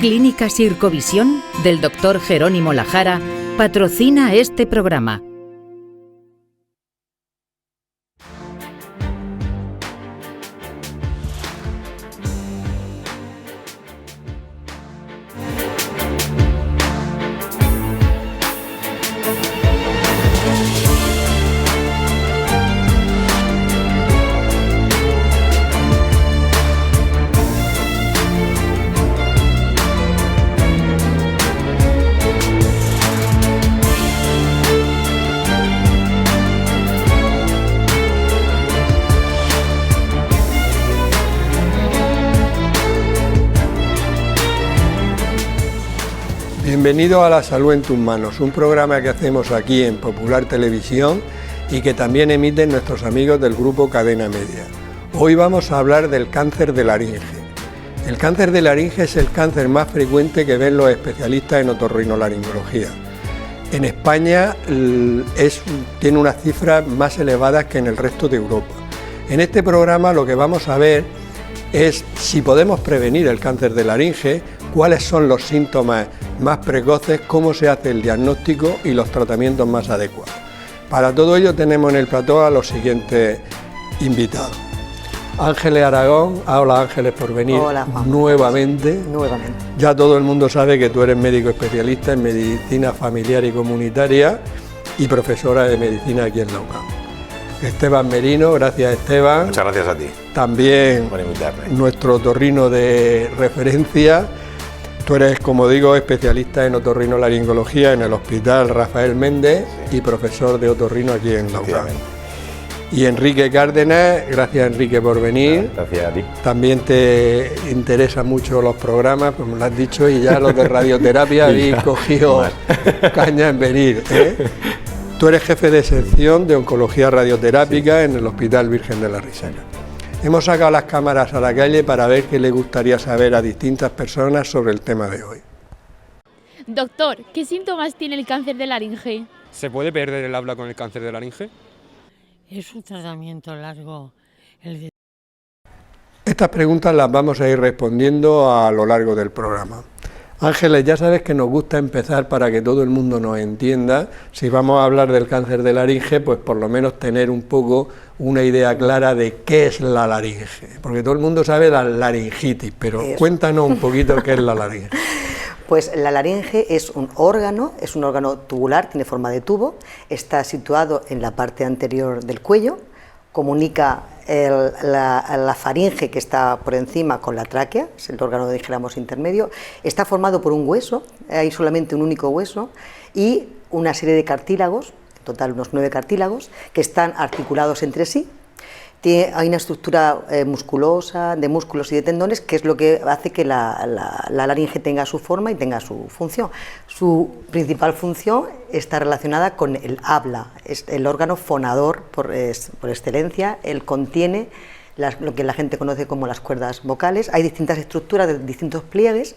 Clínica Sircovisión del Dr. Jerónimo Lajara patrocina este programa. Bienvenido a La Salud en tus manos, un programa que hacemos aquí en Popular Televisión y que también emiten nuestros amigos del grupo Cadena Media. Hoy vamos a hablar del cáncer de laringe. El cáncer de laringe es el cáncer más frecuente que ven los especialistas en otorrinolaringología. En España tiene unas cifras más elevadas que en el resto de Europa. En este programa lo que vamos a ver es si podemos prevenir el cáncer de laringe, cuáles son los síntomas más precoces, cómo se hace el diagnóstico y los tratamientos más adecuados. Para todo ello tenemos en el plató a los siguientes invitados. Ángeles Aragón, hola Ángeles por venir. Hola, Juan. Nuevamente. Ya todo el mundo sabe que tú eres médico especialista en medicina familiar y comunitaria y profesora de medicina aquí en la UCAM. Esteban Merino, gracias Esteban. Muchas gracias a ti. También por invitarme. Nuestro otorrino de referencia. Tú eres, como digo, especialista en otorrinolaringología en el Hospital Rafael Méndez y profesor de otorrino aquí en la UCAM. Y Enrique Cárdenas, gracias Enrique por venir. Gracias a ti. También te interesan mucho los programas, como lo has dicho, y ya los de radioterapia habéis cogido caña en venir, ¿eh? Tú eres jefe de sección de oncología radioterápica en el Hospital Virgen de la Risera. Hemos sacado las cámaras a la calle para ver qué le gustaría saber a distintas personas sobre el tema de hoy. Doctor, ¿qué síntomas tiene el cáncer de laringe? ¿Se puede perder el habla con el cáncer de laringe? Es un tratamiento largo. Estas preguntas las vamos a ir respondiendo a lo largo del programa. Ángeles, ya sabes que nos gusta empezar para que todo el mundo nos entienda. Si vamos a hablar del cáncer de laringe, pues por lo menos tener un poco una idea clara de qué es la laringe. Porque todo el mundo sabe la laringitis, pero cuéntanos un poquito qué es la laringe. Pues la laringe es un órgano tubular, tiene forma de tubo, está situado en la parte anterior del cuello, comunica la faringe que está por encima con la tráquea, es el órgano, dijéramos, intermedio, está formado por un hueso, hay solamente un único hueso y una serie de cartílagos, en total unos 9 cartílagos, que están articulados entre sí. Hay una estructura musculosa, de músculos y de tendones, que es lo que hace que la laringe tenga su forma y tenga su función. Su principal función está relacionada con el habla, es el órgano fonador por excelencia. Él contiene lo que la gente conoce como las cuerdas vocales. Hay distintas estructuras de distintos pliegues,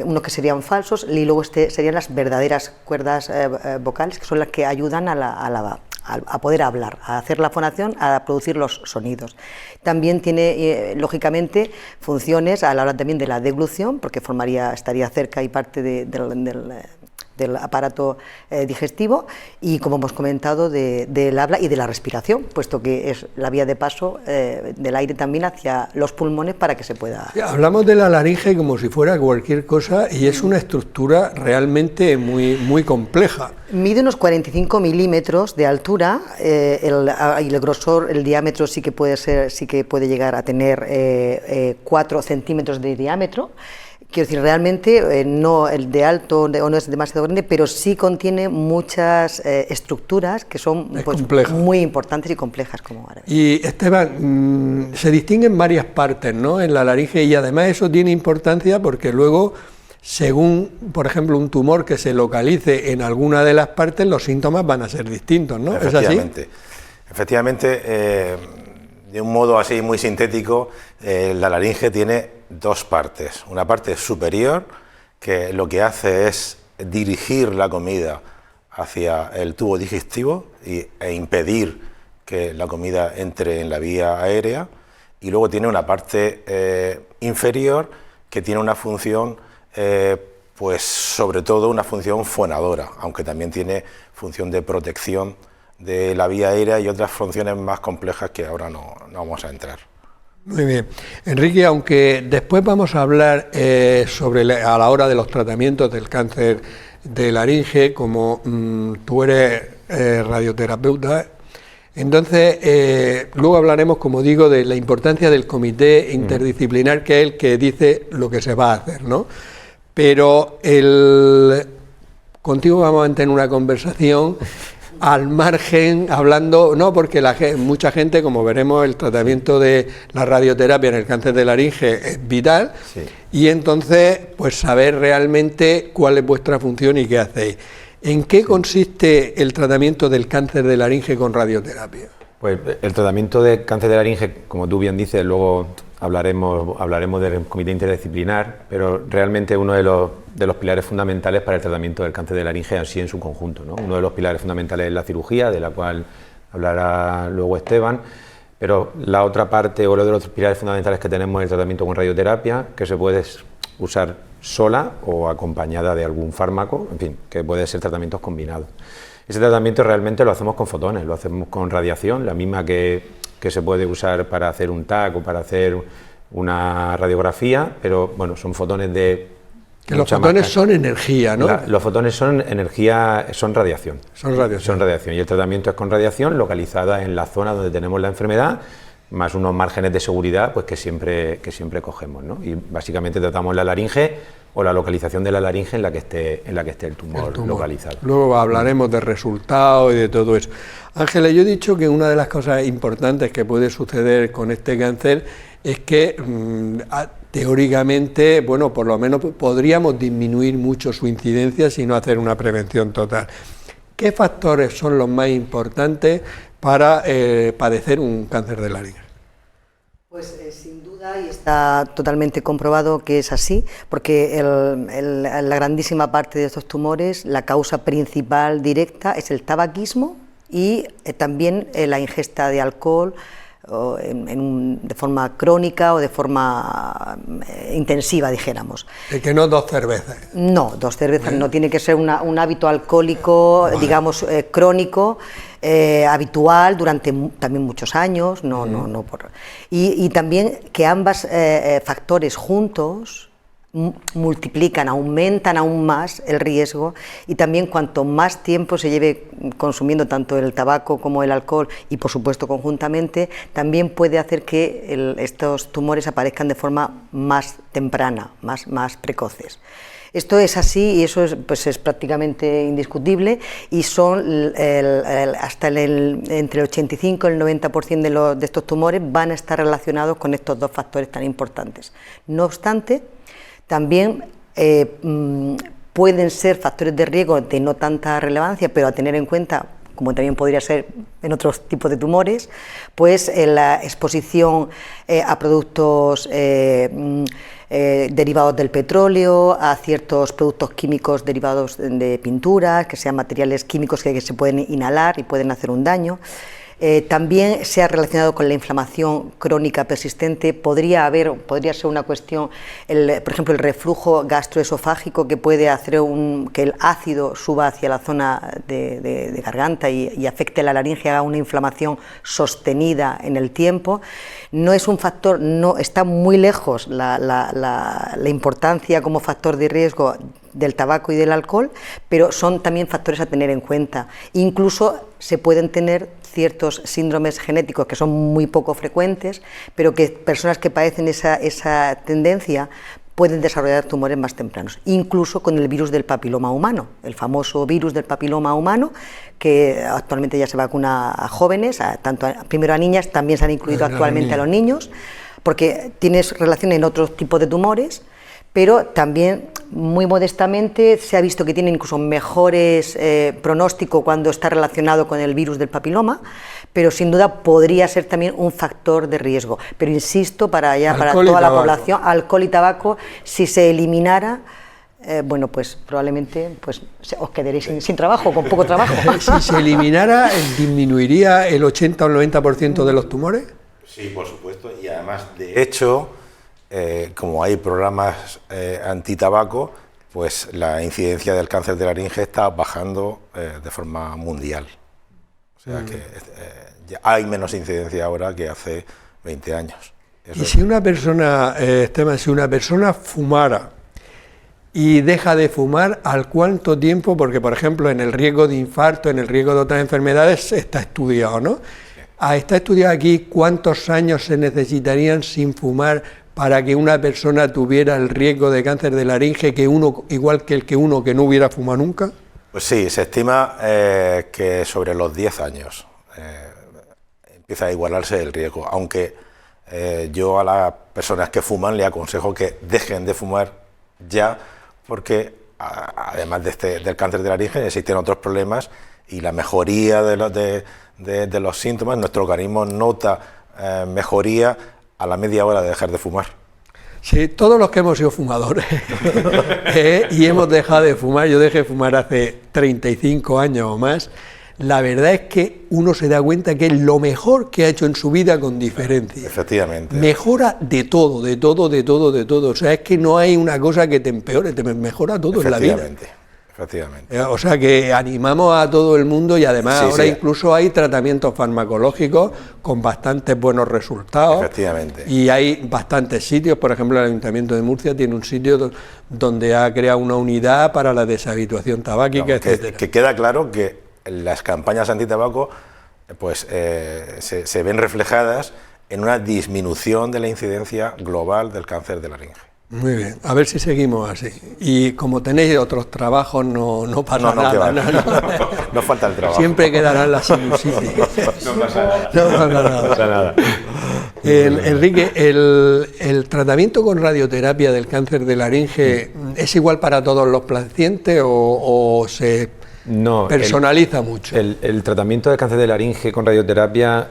unos que serían falsos y luego serían las verdaderas cuerdas vocales, que son las que ayudan a poder hablar, a hacer la fonación, a producir los sonidos. También tiene, lógicamente, funciones a la hora también de la deglución, porque estaría cerca y parte del aparato digestivo y, como hemos comentado, del habla y de la respiración, puesto que es la vía de paso del aire también hacia los pulmones para que se pueda... Hablamos de la laringe como si fuera cualquier cosa y es una estructura realmente muy, muy compleja. Mide unos 45 milímetros de altura y el grosor, el diámetro sí que puede llegar a tener 4 centímetros de diámetro. Quiero decir, realmente no el de alto o no es demasiado grande, pero sí contiene muchas estructuras que son muy importantes y complejas. Y Esteban, se distinguen varias partes, ¿no?, en la laringe, y además eso tiene importancia porque luego, según, por ejemplo, un tumor que se localice en alguna de las partes, los síntomas van a ser distintos, ¿no? Efectivamente. ¿Es así? Efectivamente, de un modo así muy sintético, la laringe tiene 2 partes. Una parte superior, que lo que hace es dirigir la comida hacia el tubo digestivo e impedir que la comida entre en la vía aérea, y luego tiene una parte inferior que tiene una función pues sobre todo una función fonadora, aunque también tiene función de protección de la vía aérea y otras funciones más complejas que ahora no vamos a entrar. Muy bien. Enrique, aunque después vamos a hablar a la hora de los tratamientos del cáncer de laringe, como tú eres radioterapeuta, entonces luego hablaremos, como digo, de la importancia del comité interdisciplinar, que es el que dice lo que se va a hacer, ¿no? Pero contigo vamos a mantener una conversación al margen, hablando, no, porque mucha gente, como veremos, el tratamiento de la radioterapia en el cáncer de laringe es vital, sí. Y entonces, pues saber realmente cuál es vuestra función y qué hacéis. ¿En qué consiste el tratamiento del cáncer de laringe con radioterapia? Pues el tratamiento de cáncer de laringe, como tú bien dices, luego hablaremos del comité interdisciplinar, pero realmente uno de los pilares fundamentales para el tratamiento del cáncer de laringe así en su conjunto, ¿no? Uno de los pilares fundamentales es la cirugía, de la cual hablará luego Esteban, pero la otra parte o uno de los pilares fundamentales que tenemos es el tratamiento con radioterapia, que se puede usar sola o acompañada de algún fármaco, en fin, que puede ser tratamientos combinados. Ese tratamiento realmente lo hacemos con fotones, lo hacemos con radiación, la misma que se puede usar para hacer un TAC o para hacer una radiografía, pero bueno, son fotones de... Que los fotones son energía, ¿no? Los fotones son energía, son radiación. Son radiación. Y el tratamiento es con radiación localizada en la zona donde tenemos la enfermedad, más unos márgenes de seguridad pues que siempre cogemos, ¿no? Y básicamente tratamos la laringe o la localización de la laringe en la que esté el tumor localizado. Luego hablaremos de resultados y de todo eso. Ángeles, yo he dicho que una de las cosas importantes que puede suceder con este cáncer es que teóricamente, bueno, por lo menos podríamos disminuir mucho su incidencia si no hacer una prevención total. ¿Qué factores son los más importantes para padecer un cáncer de laringe? Pues sin duda, y está totalmente comprobado que es así, porque la grandísima parte de estos tumores, la causa principal directa es el tabaquismo y también la ingesta de alcohol de forma crónica o de forma intensiva, dijéramos. ¿Y que no 2 cervezas? No, 2 cervezas no, tiene que ser un hábito alcohólico, vale, digamos, crónico, habitual durante también muchos años, y también que ambos factores juntos aumentan aún más el riesgo, y también cuanto más tiempo se lleve consumiendo tanto el tabaco como el alcohol, y por supuesto conjuntamente, también puede hacer que estos tumores aparezcan de forma más temprana, más precoces. Esto es así y eso es prácticamente indiscutible, y son hasta entre el 85 y el 90% de estos tumores van a estar relacionados con estos 2 factores tan importantes. No obstante, también pueden ser factores de riesgo de no tanta relevancia, pero a tener en cuenta, como también podría ser en otros tipos de tumores, pues la exposición a productos derivados del petróleo, a ciertos productos químicos derivados de pinturas, que sean materiales químicos que se pueden inhalar y pueden hacer un daño. También se ha relacionado con la inflamación crónica persistente. Podría ser una cuestión, por ejemplo, el reflujo gastroesofágico, que puede hacer que el ácido suba hacia la zona de garganta y afecte la laringe, haga una inflamación sostenida en el tiempo. No es un factor, no está muy lejos la importancia como factor de riesgo del tabaco y del alcohol, pero son también factores a tener en cuenta. Incluso se pueden tener ciertos síndromes genéticos que son muy poco frecuentes, pero que personas que padecen esa tendencia pueden desarrollar tumores más tempranos, incluso con el virus del papiloma humano, el famoso virus del papiloma humano, que actualmente ya se vacuna a jóvenes, primero a niñas, también se han incluido actualmente a los niños, porque tienes relación en otros tipos de tumores, pero también muy modestamente se ha visto que tiene incluso mejores pronóstico cuando está relacionado con el virus del papiloma, pero sin duda podría ser también un factor de riesgo. Pero insisto, para toda la población, alcohol y tabaco, si se eliminara, bueno, pues probablemente os quedaréis sin trabajo, con poco trabajo. Si se eliminara, ¿disminuiría el 80 o el 90% de los tumores? Sí, por supuesto, y además, de hecho, como hay programas antitabaco, pues la incidencia del cáncer de laringe está bajando de forma mundial. O sea que ya hay menos incidencia ahora que hace 20 años. Y si una persona, Esteban, si una persona fumara y deja de fumar, ¿al cuánto tiempo? Porque, por ejemplo, en el riesgo de infarto, en el riesgo de otras enfermedades, está estudiado, ¿no? Está estudiado aquí cuántos años se necesitarían sin fumar para que una persona tuviera el riesgo de cáncer de laringe que uno, igual que el que uno que no hubiera fumado nunca. Pues sí, se estima que sobre los 10 años empieza a igualarse el riesgo, aunque yo a las personas que fuman le aconsejo que dejen de fumar ya, porque además del cáncer de laringe existen otros problemas y la mejoría de los síntomas, nuestro organismo nota mejoría a la media hora de dejar de fumar. Sí, todos los que hemos sido fumadores y hemos dejado de fumar, yo dejé de fumar hace 35 años o más, la verdad es que uno se da cuenta que es lo mejor que ha hecho en su vida con diferencia. Efectivamente. Mejora de todo, de todo, de todo, de todo. O sea, es que no hay una cosa que te empeore, te mejora todo en la vida. Efectivamente. O sea que animamos a todo el mundo y además ahora incluso hay tratamientos farmacológicos con bastantes buenos resultados. Efectivamente. Y hay bastantes sitios, por ejemplo el Ayuntamiento de Murcia tiene un sitio donde ha creado una unidad para la deshabituación tabáquica, etcétera. Que queda claro que las campañas antitabaco pues, se ven reflejadas en una disminución de la incidencia global del cáncer de laringe. Muy bien, a ver si seguimos así. Y como tenéis otros trabajos, no pasa nada. No falta el trabajo. Siempre quedarán las sinusitis. No pasa nada. No pasa nada. Enrique, ¿el tratamiento con radioterapia del cáncer de laringe es igual para todos los pacientes o se personaliza mucho? El tratamiento del cáncer de laringe con radioterapia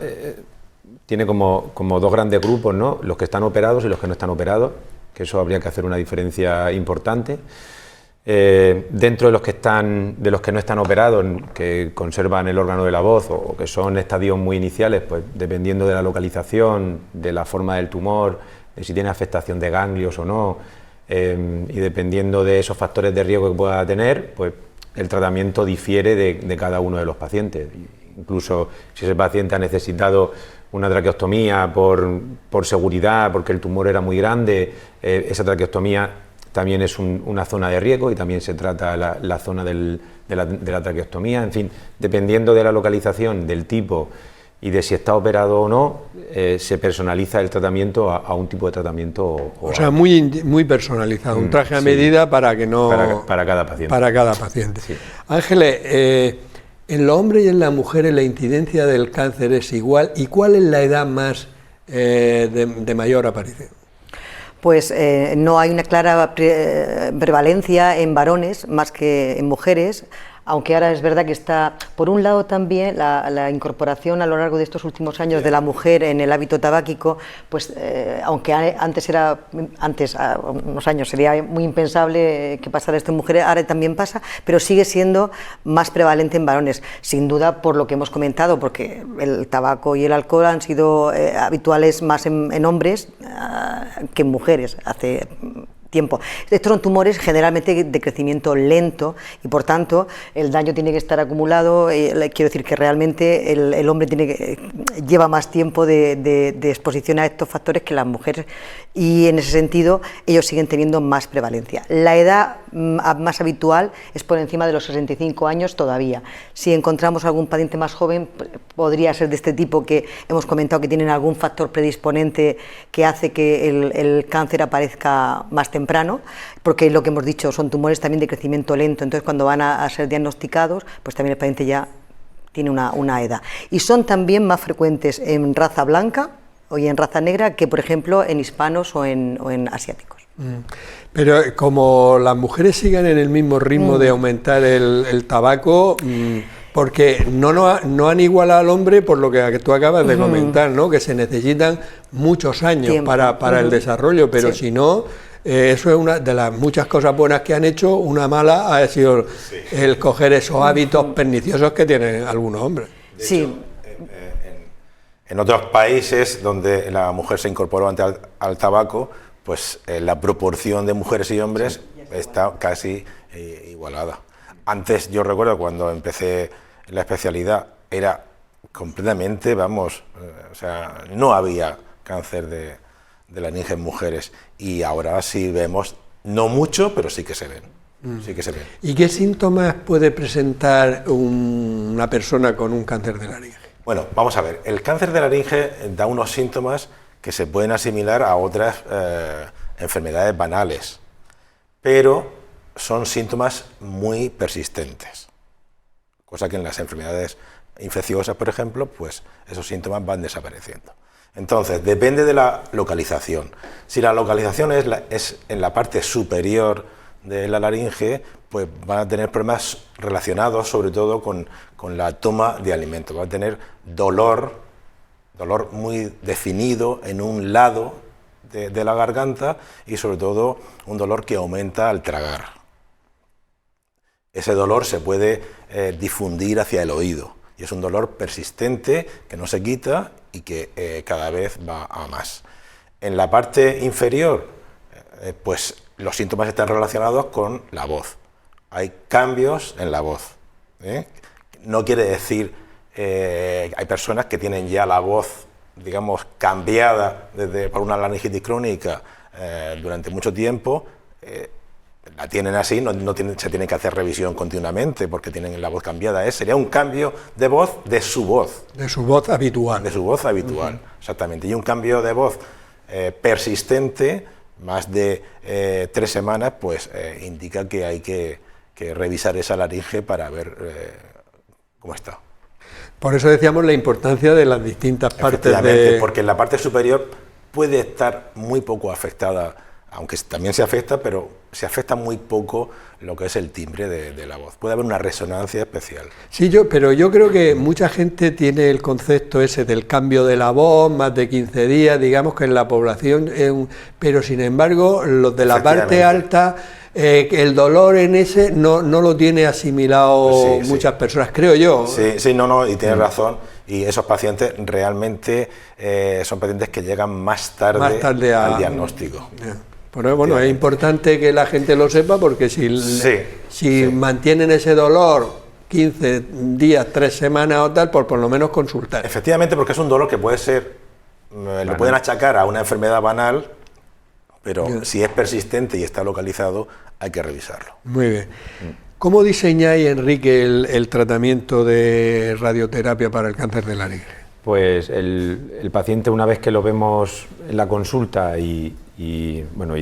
tiene como dos grandes grupos, ¿no? Los que están operados y los que no están operados, que eso habría que hacer una diferencia importante. Dentro de los que no están operados, que conservan el órgano de la voz o que son estadios muy iniciales, pues dependiendo de la localización, de la forma del tumor, de si tiene afectación de ganglios o no, y dependiendo de esos factores de riesgo que pueda tener, pues el tratamiento difiere de cada uno de los pacientes. Incluso si ese paciente ha necesitado una traqueostomía por seguridad, porque el tumor era muy grande, esa traqueostomía también es una zona de riesgo y también se trata la zona de la traqueostomía. En fin, dependiendo de la localización, del tipo y de si está operado o no, se personaliza el tratamiento a un tipo de tratamiento. O sea, muy personalizado, un traje a medida para que no... Para cada paciente. Para cada paciente. Sí. Ángeles, en los hombres y en las mujeres la incidencia del cáncer es igual. ¿Y cuál es la edad más de mayor aparición? Pues no hay una clara prevalencia en varones más que en mujeres, aunque ahora es verdad que está, por un lado también la incorporación a lo largo de estos últimos años de la mujer en el hábito tabáquico, pues aunque antes unos años sería muy impensable que pasara esto en mujeres, ahora también pasa, pero sigue siendo más prevalente en varones, sin duda por lo que hemos comentado, porque el tabaco y el alcohol han sido habituales más en hombres que en mujeres hace tiempo. Estos son tumores generalmente de crecimiento lento y por tanto el daño tiene que estar acumulado. Quiero decir que realmente el hombre lleva más tiempo de exposición a estos factores que las mujeres y en ese sentido ellos siguen teniendo más prevalencia. La edad más habitual es por encima de los 65 años todavía. Si encontramos algún paciente más joven, podría ser de este tipo que hemos comentado que tienen algún factor predisponente que hace que el cáncer aparezca más temprano, porque lo que hemos dicho son tumores también de crecimiento lento, entonces cuando van a ser diagnosticados, pues también el paciente ya tiene una edad. Y son también más frecuentes en raza blanca y en raza negra que, por ejemplo, en hispanos o en asiáticos. Pero como las mujeres siguen en el mismo ritmo de aumentar el tabaco, porque no han igualado al hombre por lo que tú acabas de comentar, ¿no? Que se necesitan muchos años para el desarrollo, pero si no, eso es una de las muchas cosas buenas que han hecho. Una mala ha sido el coger esos hábitos perniciosos que tienen algunos hombres. De hecho, en otros países donde la mujer se incorporó al tabaco, pues la proporción de mujeres y hombres está casi igualada. Antes, yo recuerdo cuando empecé la especialidad, era completamente, vamos, o sea, no había cáncer de laringe en mujeres, y ahora sí vemos, no mucho, pero sí que se ven. Sí que se ven. ¿Y qué síntomas puede presentar una persona con un cáncer de laringe? Bueno, vamos a ver, el cáncer de laringe da unos síntomas que se pueden asimilar a otras enfermedades banales, pero son síntomas muy persistentes, cosa que en las enfermedades infecciosas, por ejemplo, pues esos síntomas van desapareciendo. Entonces, depende de la localización. Si la localización es en la parte superior de la laringe, pues van a tener problemas relacionados sobre todo con la toma de alimentos. Van a tener dolor muy definido en un lado de la garganta, y sobre todo un dolor que aumenta al tragar. Ese dolor se puede difundir hacia el oído, y es un dolor persistente que no se quita y que cada vez va a más. En la parte inferior, pues los síntomas están relacionados con la voz. Hay cambios en la voz. No quiere decir, hay personas que tienen ya la voz, digamos, cambiada por una laringitis crónica durante mucho tiempo, la tienen así, se tiene que hacer revisión continuamente porque tienen la voz cambiada. Sería un cambio de voz de su voz. De su voz habitual. De su voz habitual, exactamente. Y un cambio de voz persistente, más de 3 semanas, pues indica que hay que revisar esa laringe para ver cómo está. Por eso decíamos la importancia de las distintas partes porque en la parte superior puede estar muy poco afectada, aunque también se afecta, pero se afecta muy poco lo que es el timbre de la voz. Puede haber una resonancia especial. Sí, pero yo creo que mucha gente tiene el concepto ese del cambio de la voz, más de 15 días, digamos que en la población, pero sin embargo los de la parte alta, el dolor en ese no lo tiene asimilado muchas personas, creo yo. Sí, no, y tienes razón. Y esos pacientes realmente son pacientes que llegan más tarde al diagnóstico. Pero bueno, es importante que la gente lo sepa, porque si mantienen ese dolor 15 días, 3 semanas o tal, por lo menos consultar. Efectivamente, porque es un dolor que puede ser, lo pueden achacar a una enfermedad banal, pero si es persistente y está localizado, hay que revisarlo. Muy bien. ¿Cómo diseñáis, Enrique, el tratamiento de radioterapia para el cáncer de laringe? Pues el paciente, una vez que lo vemos en la consulta y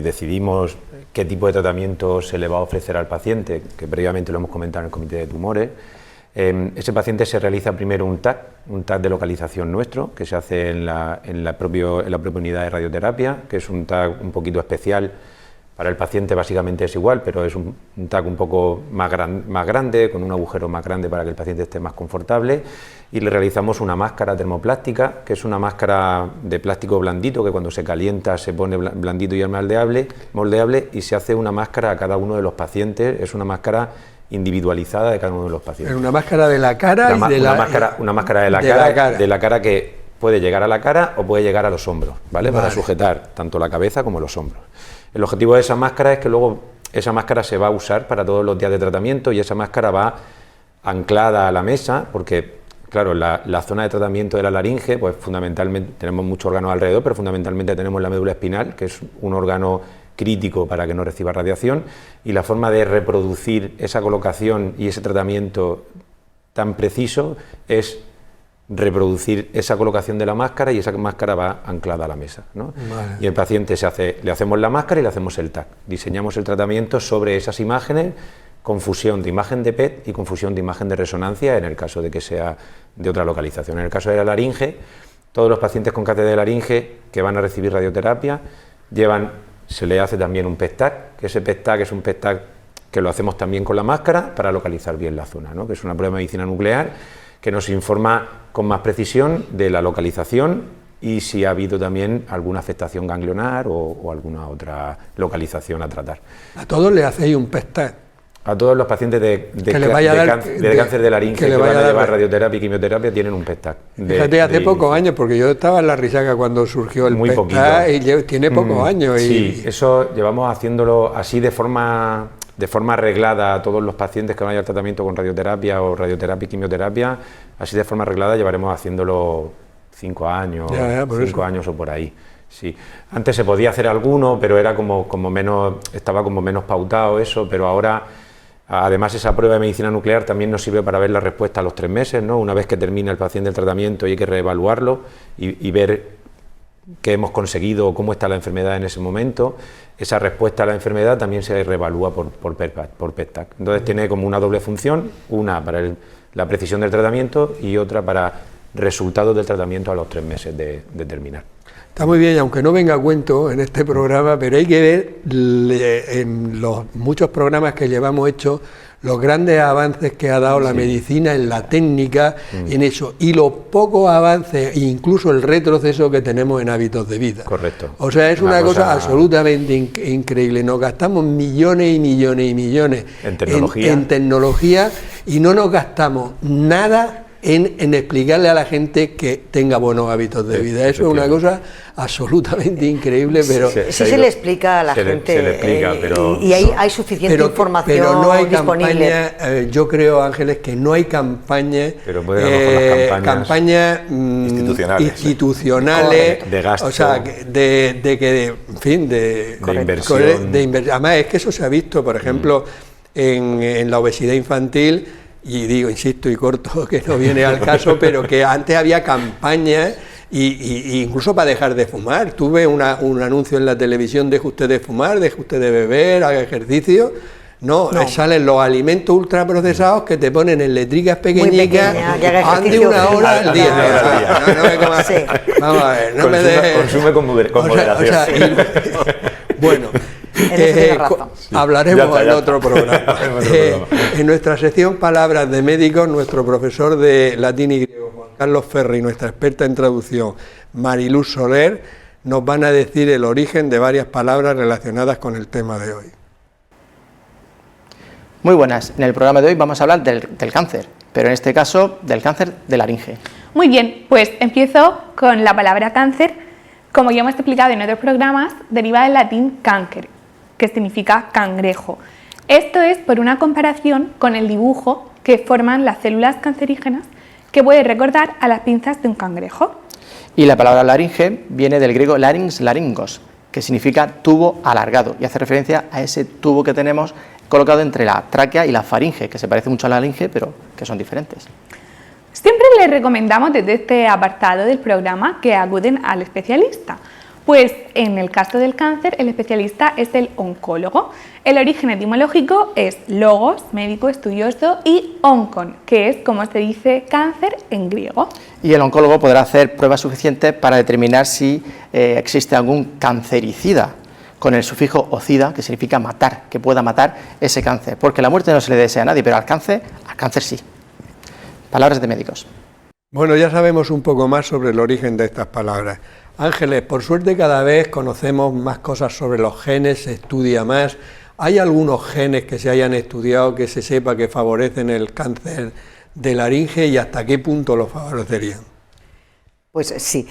decidimos qué tipo de tratamiento se le va a ofrecer al paciente, que previamente lo hemos comentado en el comité de tumores, ese paciente se realiza primero un TAC de localización nuestro, que se hace en la propia unidad de radioterapia, que es un TAC un poquito especial. Para el paciente básicamente es igual, pero es un TAC un poco más grande, con un agujero más grande para que el paciente esté más confortable, y le realizamos una máscara termoplástica, que es una máscara de plástico blandito, que cuando se calienta se pone blandito y moldeable, y se hace una máscara a cada uno de los pacientes. Es una máscara individualizada de cada uno de los pacientes. Una máscara de la cara una máscara de la cara que puede llegar a la cara o puede llegar a los hombros, ¿vale? Para sujetar tanto la cabeza como los hombros. El objetivo de esa máscara es que luego esa máscara se va a usar para todos los días de tratamiento, y esa máscara va anclada a la mesa, porque claro, la zona de tratamiento de la laringe, pues fundamentalmente tenemos muchos órganos alrededor, pero fundamentalmente tenemos la médula espinal, que es un órgano crítico para que no reciba radiación, y la forma de reproducir esa colocación y ese tratamiento tan preciso es reproducir esa colocación de la máscara, y esa máscara va anclada a la mesa, ¿no? Vale. Y el paciente le hacemos la máscara y le hacemos el TAC. Diseñamos el tratamiento sobre esas imágenes, con fusión de imagen de PET y con fusión de imagen de resonancia, en el caso de que sea de otra localización. En el caso de la laringe, todos los pacientes con cáncer de laringe que van a recibir radioterapia se le hace también un PET-TAC, que ese PET-TAC es un PET-TAC que lo hacemos también con la máscara para localizar bien la zona, ¿no? Que es una prueba de medicina nuclear que nos informa con más precisión de la localización y si ha habido también alguna afectación ganglionar o alguna otra localización a tratar. ¿A todos le hacéis un PET-TAC? A todos los pacientes de cáncer de laringe que van a llevar radioterapia y quimioterapia tienen un PET-TAC. Fíjate, hace pocos años, porque yo estaba en la Risaca cuando surgió el PET-TAC y tiene pocos años. Sí, eso llevamos haciéndolo así de forma arreglada a todos los pacientes que van a ir al tratamiento con radioterapia o radioterapia y quimioterapia, así de forma arreglada llevaremos haciéndolo 5 años, 5 años o por ahí. Sí, antes se podía hacer alguno, pero era estaba como menos pautado eso, pero ahora, además, esa prueba de medicina nuclear también nos sirve para ver la respuesta a los 3 meses, ¿no? Una vez que termina el paciente el tratamiento y hay que reevaluarlo y ver qué hemos conseguido o cómo está la enfermedad en ese momento. Esa respuesta a la enfermedad también se reevalúa por PET-TAC. Entonces tiene como una doble función, una para la precisión del tratamiento y otra para resultados del tratamiento a los 3 meses de terminar. Está muy bien, aunque no venga a cuento en este programa, pero hay que ver en los muchos programas que llevamos hechos los grandes avances que ha dado la medicina en la técnica, en eso, y los pocos avances, incluso el retroceso que tenemos en hábitos de vida. Correcto. O sea, es una cosa absolutamente increíble. Nos gastamos millones y millones y millones en tecnología y no nos gastamos nada en explicarle a la gente que tenga buenos hábitos de vida. Eso es una cosa absolutamente increíble, pero... Se le explica a la gente, se le explica, pero... y hay suficiente información pero no hay disponible. Campaña, yo creo, Ángeles, que no hay campañas institucionales de gasto, o sea, de inversión. Además, es que eso se ha visto, por ejemplo, en la obesidad infantil. Y digo, insisto y corto, que no viene al caso, pero que antes había campañas, y incluso para dejar de fumar. Tuve un anuncio en la televisión: deje usted de fumar, deje usted de beber, haga ejercicio. No, salen los alimentos ultraprocesados que te ponen en letricas pequeñitas, ande 1 hora al día. No me comas. Vamos a ver, no me dejes. Consume con moderación. Bueno. Hablaremos en otro programa. En nuestra sección Palabras de Médicos, nuestro profesor de latín y griego, Juan Carlos Ferri, y nuestra experta en traducción, Mariluz Soler, nos van a decir el origen de varias palabras relacionadas con el tema de hoy. Muy buenas, en el programa de hoy vamos a hablar del cáncer, pero en este caso del cáncer de laringe. Muy bien, pues empiezo con la palabra cáncer. Como ya hemos explicado en otros programas, deriva del latín cancer, que significa cangrejo. Esto es por una comparación con el dibujo que forman las células cancerígenas, que puede recordar a las pinzas de un cangrejo. Y la palabra laringe viene del griego larynx, laringos, que significa tubo alargado, y hace referencia a ese tubo que tenemos colocado entre la tráquea y la faringe, que se parece mucho a la laringe, pero que son diferentes. Siempre les recomendamos desde este apartado del programa que acuden al especialista. Pues en el caso del cáncer, el especialista es el oncólogo. El origen etimológico es logos, médico estudioso, y oncon, que es como se dice cáncer en griego. Y el oncólogo podrá hacer pruebas suficientes para determinar si existe algún cancericida, con el sufijo ocida, que significa matar, que pueda matar ese cáncer. Porque la muerte no se le desea a nadie, pero al cáncer sí. Palabras de médicos. Bueno, ya sabemos un poco más sobre el origen de estas palabras. Ángeles, por suerte cada vez conocemos más cosas sobre los genes, se estudia más. ¿Hay algunos genes que se hayan estudiado que se sepa que favorecen el cáncer de laringe y hasta qué punto lo favorecerían? Pues sí,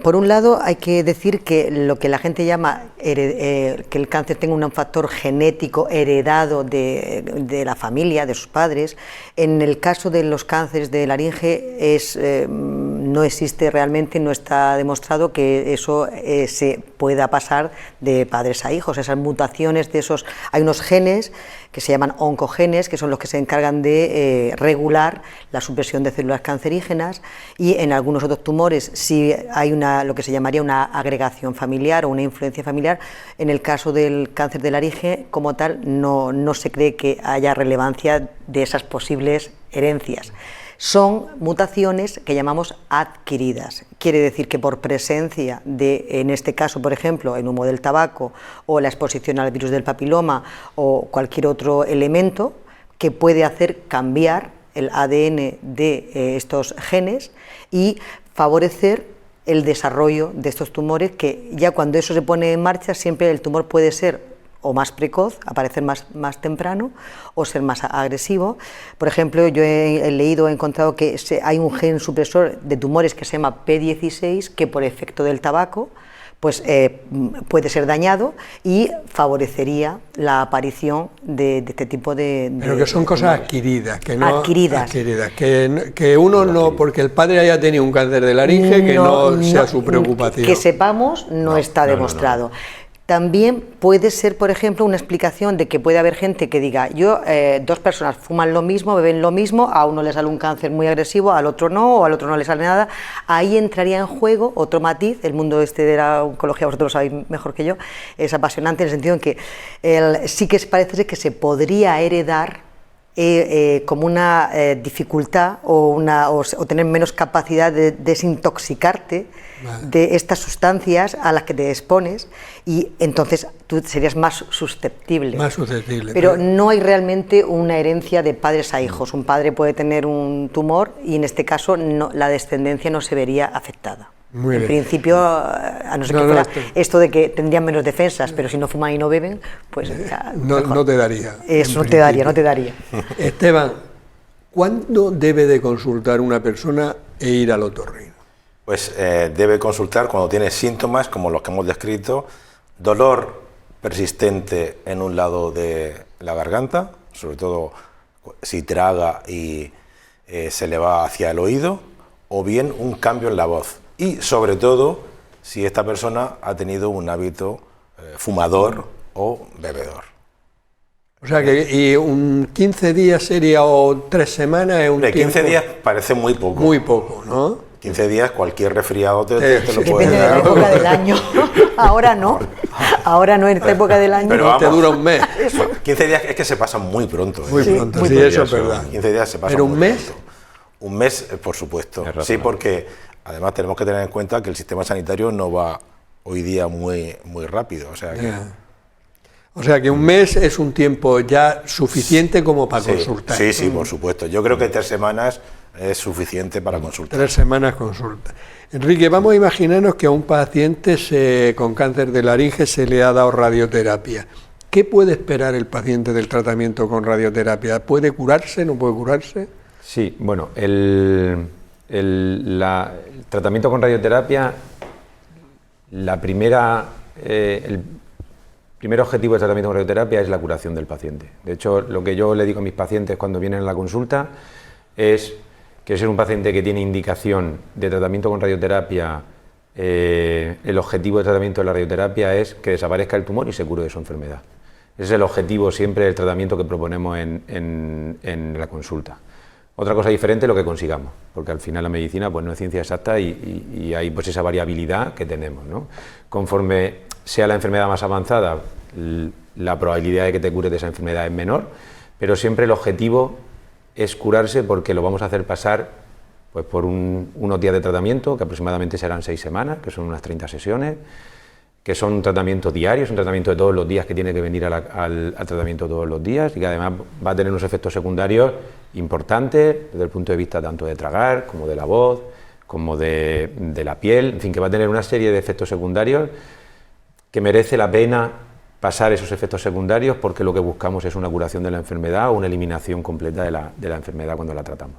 por un lado hay que decir que lo que la gente llama que el cáncer tenga un factor genético heredado de la familia, de sus padres. En el caso de los cánceres de laringe no existe realmente, no está demostrado que eso se pueda pasar de padres a hijos. Esas mutaciones de esos, hay unos genes que se llaman oncogenes, que son los que se encargan de regular la supresión de células cancerígenas, y en algunos otros tumores sí hay lo que se llamaría una agregación familiar o una influencia familiar. En el caso del cáncer de laringe, como tal, no se cree que haya relevancia de esas posibles herencias. Son mutaciones que llamamos adquiridas. Quiere decir que por presencia de, en este caso, por ejemplo, el humo del tabaco o la exposición al virus del papiloma o cualquier otro elemento que puede hacer cambiar el ADN de estos genes y favorecer el desarrollo de estos tumores, que ya cuando eso se pone en marcha siempre el tumor puede ser o más precoz, aparecer más temprano o ser más agresivo. Por ejemplo, yo he leído, he encontrado que hay un gen supresor de tumores que se llama P16 que por efecto del tabaco pues puede ser dañado y favorecería la aparición de este tipo de... Pero que son cosas adquiridas, que no... Adquiridas. Que uno no, porque el padre haya tenido un cáncer de laringe, que no sea su preocupación. Que sepamos, no está demostrado. También puede ser, por ejemplo, una explicación de que puede haber gente que diga, dos personas fuman lo mismo, beben lo mismo, a uno le sale un cáncer muy agresivo, al otro no, o al otro no le sale nada. Ahí entraría en juego otro matiz, el mundo de la oncología, vosotros lo sabéis mejor que yo, es apasionante en el sentido en que sí que parece ser que se podría heredar como una dificultad o tener menos capacidad de desintoxicarte de estas sustancias a las que te expones y entonces tú serías más susceptible. Más susceptible. Pero no hay realmente una herencia de padres a hijos. Un padre puede tener un tumor y en este caso la descendencia no se vería afectada. Muy bien. En principio, a no ser que fuera esto de que tendrían menos defensas, pero si no fuman y no beben, pues ya, no te daría. Eso no te daría. Esteban, ¿cuándo debe de consultar una persona e ir al otorrino? Pues debe consultar cuando tiene síntomas como los que hemos descrito, dolor persistente en un lado de la garganta, sobre todo si traga y se le va hacia el oído, o bien un cambio en la voz. Y sobre todo, si esta persona ha tenido un hábito fumador o bebedor. O sea que y un 15 días sería o 3 semanas es un tiempo... 15 días parece muy poco. Muy poco, ¿no? 15 días cualquier resfriado te lo puede dar. Depende de la época del año. Ahora no en esta época del año. Pero vamos, te dura un mes. 15 días es que se pasan muy pronto. Muy pronto, sí, eso es verdad. 15 días se pasan ¿Pero muy un mes? pronto. Un mes, por supuesto. Sí, porque además tenemos que tener en cuenta que el sistema sanitario no va hoy día muy rápido. O sea que un mes es un tiempo ya suficiente como para consultar. Sí, por supuesto. Yo creo que 3 semanas es suficiente para consultar. 3 semanas consulta. Enrique, vamos a imaginarnos que a un paciente con cáncer de laringe se le ha dado radioterapia. ¿Qué puede esperar el paciente del tratamiento con radioterapia? ¿Puede curarse? ¿No puede curarse? Sí, bueno, el tratamiento con radioterapia, el primer objetivo del tratamiento con radioterapia es la curación del paciente. De hecho, lo que yo le digo a mis pacientes cuando vienen a la consulta es que ser un paciente que tiene indicación de tratamiento con radioterapia, el objetivo del tratamiento de la radioterapia es que desaparezca el tumor y se cure de su enfermedad. Ese es el objetivo siempre del tratamiento que proponemos en la consulta. Otra cosa diferente es lo que consigamos, porque al final la medicina pues no es ciencia exacta y hay pues esa variabilidad que tenemos, ¿no? Conforme sea la enfermedad más avanzada, la probabilidad de que te cures de esa enfermedad es menor, pero siempre el objetivo es curarse porque lo vamos a hacer pasar pues por unos días de tratamiento, que aproximadamente serán 6 semanas, que son unas 30 sesiones, que son un tratamiento diario, es un tratamiento de todos los días que tiene que venir al tratamiento todos los días y que además va a tener unos efectos secundarios importantes desde el punto de vista tanto de tragar, como de la voz, como de la piel, en fin, que va a tener una serie de efectos secundarios que merece la pena pasar esos efectos secundarios porque lo que buscamos es una curación de la enfermedad o una eliminación completa de la enfermedad cuando la tratamos.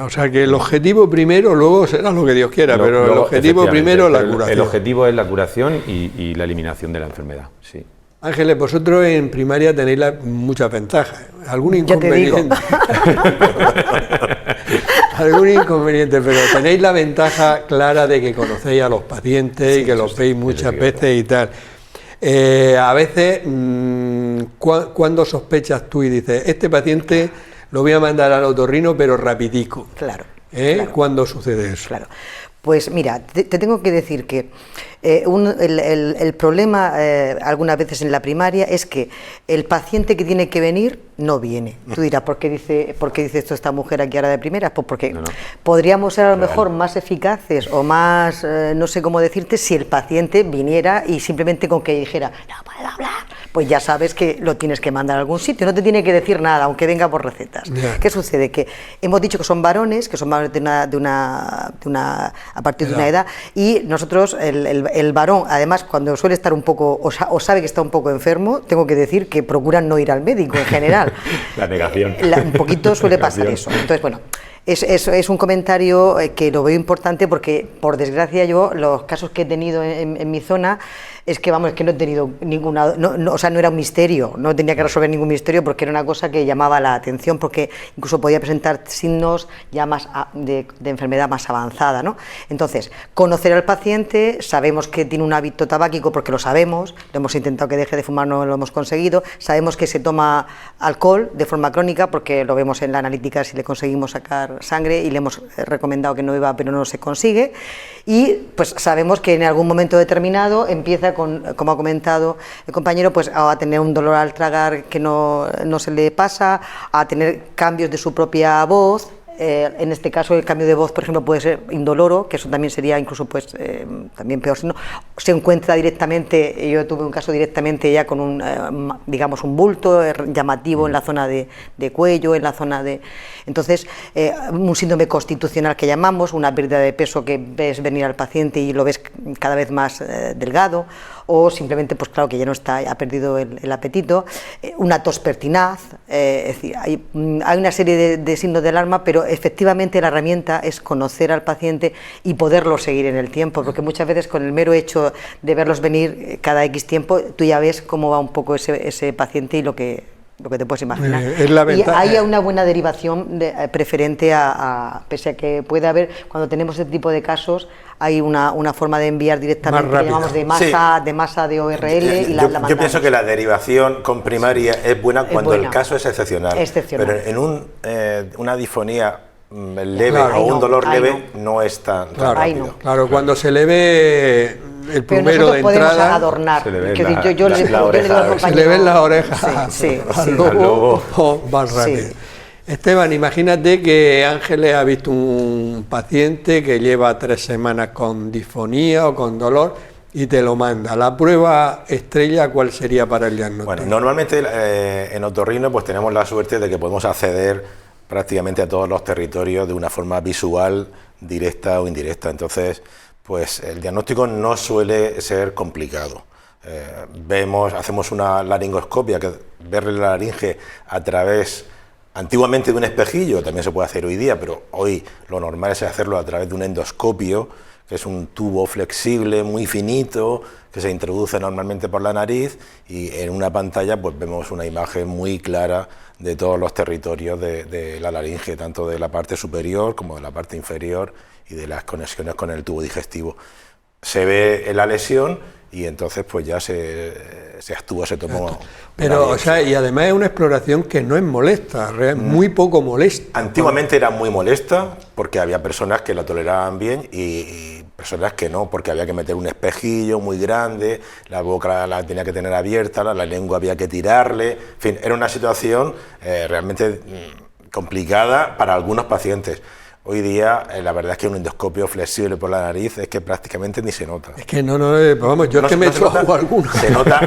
O sea que el objetivo primero, luego será lo que Dios quiera, pero el objetivo primero es la curación. El objetivo es la curación y la eliminación de la enfermedad, sí. Ángeles, vosotros en primaria tenéis muchas ventajas. ¿Algún inconveniente? Algún inconveniente, pero tenéis la ventaja clara de que conocéis a los pacientes y que los veis muchas veces y tal. A veces, cuando sospechas tú y dices, este paciente lo voy a mandar al otorrino, pero rapidico. Claro. Claro. ¿Cuándo sucede eso? Claro. Pues mira, te tengo que decir que el problema algunas veces en la primaria es que el paciente que tiene que venir no viene. Tú dirás, ¿por qué dice esto esta mujer aquí ahora de primeras? Pues porque podríamos ser a lo mejor más eficaces o más, no sé cómo decirte, si el paciente viniera y simplemente con que dijera, no puedo hablar, pues ya sabes que lo tienes que mandar a algún sitio, no te tiene que decir nada, aunque venga por recetas. ¿Qué sucede? Que hemos dicho que son varones de una a partir de una edad, y nosotros, el varón, además, cuando suele estar un poco, o sabe que está un poco enfermo, tengo que decir que procuran no ir al médico en general. La negación. Un poquito suele pasar eso. Entonces, bueno, es un comentario que lo veo importante porque, por desgracia, yo, los casos que he tenido en mi zona, es que, vamos, es que no he tenido ninguna, o sea, no era un misterio, no tenía que resolver ningún misterio porque era una cosa que llamaba la atención, porque incluso podía presentar signos ya más de enfermedad más avanzada, ¿no? Entonces, conocer al paciente, sabemos que tiene un hábito tabáquico porque lo sabemos, lo hemos intentado que deje de fumar, no lo hemos conseguido, sabemos que se toma alcohol de forma crónica porque lo vemos en la analítica si le conseguimos sacar sangre y le hemos recomendado que no beba, pero no se consigue, y pues sabemos que en algún momento determinado empieza como ha comentado el compañero, pues a tener un dolor al tragar que no se le pasa, a tener cambios de su propia voz. En este caso el cambio de voz, por ejemplo, puede ser indoloro, que eso también sería incluso pues también peor si no se encuentra directamente. Yo tuve un caso directamente ya con un digamos un bulto llamativo en la zona de cuello, en la zona de, entonces un síndrome constitucional que llamamos, una pérdida de peso que ves venir al paciente y lo ves cada vez más delgado, o simplemente pues claro que ya no está, ha perdido el apetito, una tos pertinaz, es decir, hay una serie de signos de alarma, pero efectivamente la herramienta es conocer al paciente y poderlo seguir en el tiempo, porque muchas veces con el mero hecho de verlos venir cada X tiempo, tú ya ves cómo va un poco ese paciente y lo que te puedes imaginar. Y hay una buena derivación preferente pese a que puede haber, cuando tenemos este tipo de casos, hay una forma de enviar directamente, que llamamos de masa de ORL. Yo pienso que la derivación con primaria es buena cuando el caso es excepcional. Pero en una disfonía leve o un dolor leve no es tan rápido. Claro, cuando se le ve el plumero de entrada, adornar. Se le ve la oreja al lobo más rápido. Sí. Esteban, imagínate que Ángeles ha visto un paciente que lleva 3 semanas con disfonía o con dolor y te lo manda. La prueba estrella, ¿cuál sería para el diagnóstico? Bueno, normalmente en otorrino pues tenemos la suerte de que podemos acceder prácticamente a todos los territorios de una forma visual, directa o indirecta. Entonces, pues el diagnóstico no suele ser complicado. Hacemos una laringoscopia, que ver la laringe a través, antiguamente de un espejillo, también se puede hacer hoy día, pero hoy lo normal es hacerlo a través de un endoscopio, que es un tubo flexible, muy finito, que se introduce normalmente por la nariz, y en una pantalla pues vemos una imagen muy clara de todos los territorios de la laringe, tanto de la parte superior como de la parte inferior y de las conexiones con el tubo digestivo. Se ve la lesión y entonces pues ya se actúa, se tomó. Pero, o sea, y además es una exploración que no es molesta, muy poco molesta. Antiguamente era muy molesta porque había personas que la toleraban bien y personas que no, porque había que meter un espejillo muy grande, la boca la tenía que tener abierta, la lengua había que tirarle, en fin, era una situación realmente complicada para algunos pacientes. Hoy día, la verdad es que un endoscopio flexible por la nariz es que prácticamente ni se nota. Es que vamos, yo es que me he hecho alguno. Se nota,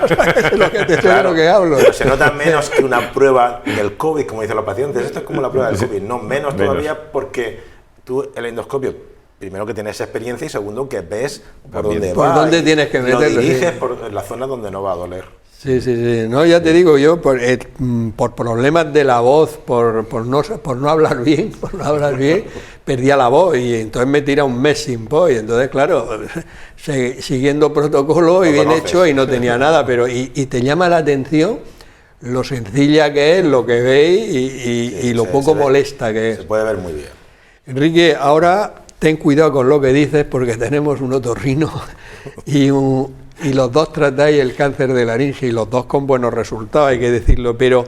lo que te claro, lo que hablo. Pero se nota menos que una prueba del COVID, como dicen los pacientes. Esto es como la prueba del COVID, no, menos todavía, porque tú el endoscopio, primero que tienes experiencia y segundo que ves por dónde va. Por dónde tienes que meterlo. Lo diriges por la zona donde no va a doler. Sí. No, ya te digo yo, por problemas de la voz, por no hablar bien, perdía la voz y entonces me tira un mes sin voz y entonces claro, siguiendo protocolo y bien hecho y no tenía nada, pero y te llama la atención lo sencilla que es, lo que veis y lo poco molesta que es. Se puede ver muy bien. Enrique, ahora ten cuidado con lo que dices porque tenemos un otorrino y los dos tratáis el cáncer de laringe y los dos con buenos resultados, hay que decirlo, pero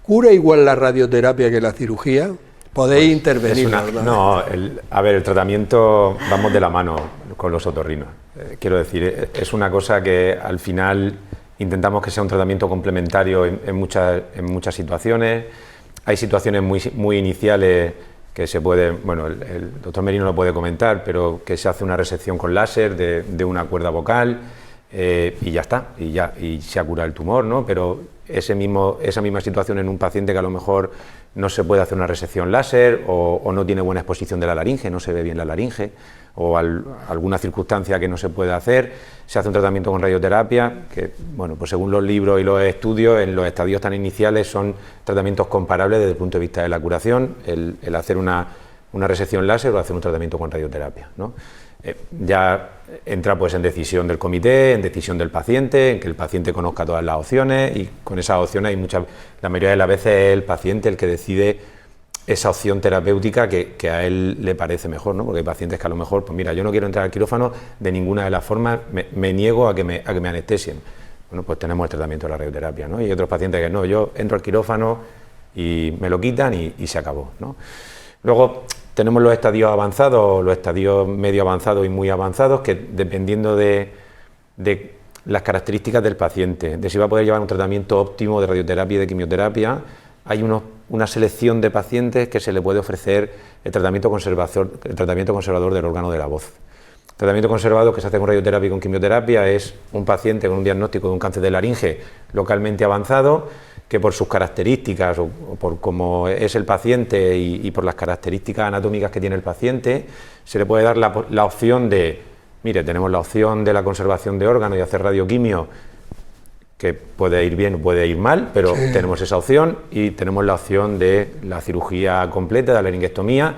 ¿cura igual la radioterapia que la cirugía? ¿Podéis intervenir? El tratamiento vamos de la mano con los otorrinos. Quiero decir, es una cosa que al final intentamos que sea un tratamiento complementario en muchas situaciones. Hay situaciones muy iniciales que se puede, bueno, el doctor Merino lo puede comentar, pero que se hace una resección con láser de una cuerda vocal. Y ya está, y se ha curado el tumor, ¿no? Pero esa misma situación en un paciente que a lo mejor no se puede hacer una resección láser o no tiene buena exposición de la laringe, no se ve bien la laringe, o alguna circunstancia que no se puede hacer, se hace un tratamiento con radioterapia, que, bueno, pues según los libros y los estudios, en los estadios tan iniciales son tratamientos comparables desde el punto de vista de la curación, el hacer una resección láser o hacer un tratamiento con radioterapia, ¿no? Ya entra pues en decisión del comité, en decisión del paciente, en que el paciente conozca todas las opciones, y con esas opciones la mayoría de las veces es el paciente el que decide esa opción terapéutica que a él le parece mejor, ¿no? Porque hay pacientes que a lo mejor, pues mira, yo no quiero entrar al quirófano de ninguna de las formas, me niego a que me anestesien. Bueno, pues tenemos el tratamiento de la radioterapia, ¿no? Y otros pacientes que no, yo entro al quirófano y me lo quitan y se acabó, ¿no? Luego tenemos los estadios avanzados, los estadios medio avanzados y muy avanzados, que dependiendo de las características del paciente, de si va a poder llevar un tratamiento óptimo de radioterapia y de quimioterapia, hay una selección de pacientes que se le puede ofrecer el tratamiento conservador del órgano de la voz. El tratamiento conservador que se hace con radioterapia y con quimioterapia es un paciente con un diagnóstico de un cáncer de laringe localmente avanzado, que por sus características o por cómo es el paciente y por las características anatómicas que tiene el paciente, se le puede dar la opción de, mire, tenemos la opción de la conservación de órganos y hacer radioquimio, que puede ir bien o puede ir mal, pero sí, tenemos esa opción, y tenemos la opción de la cirugía completa, de la laringestomía,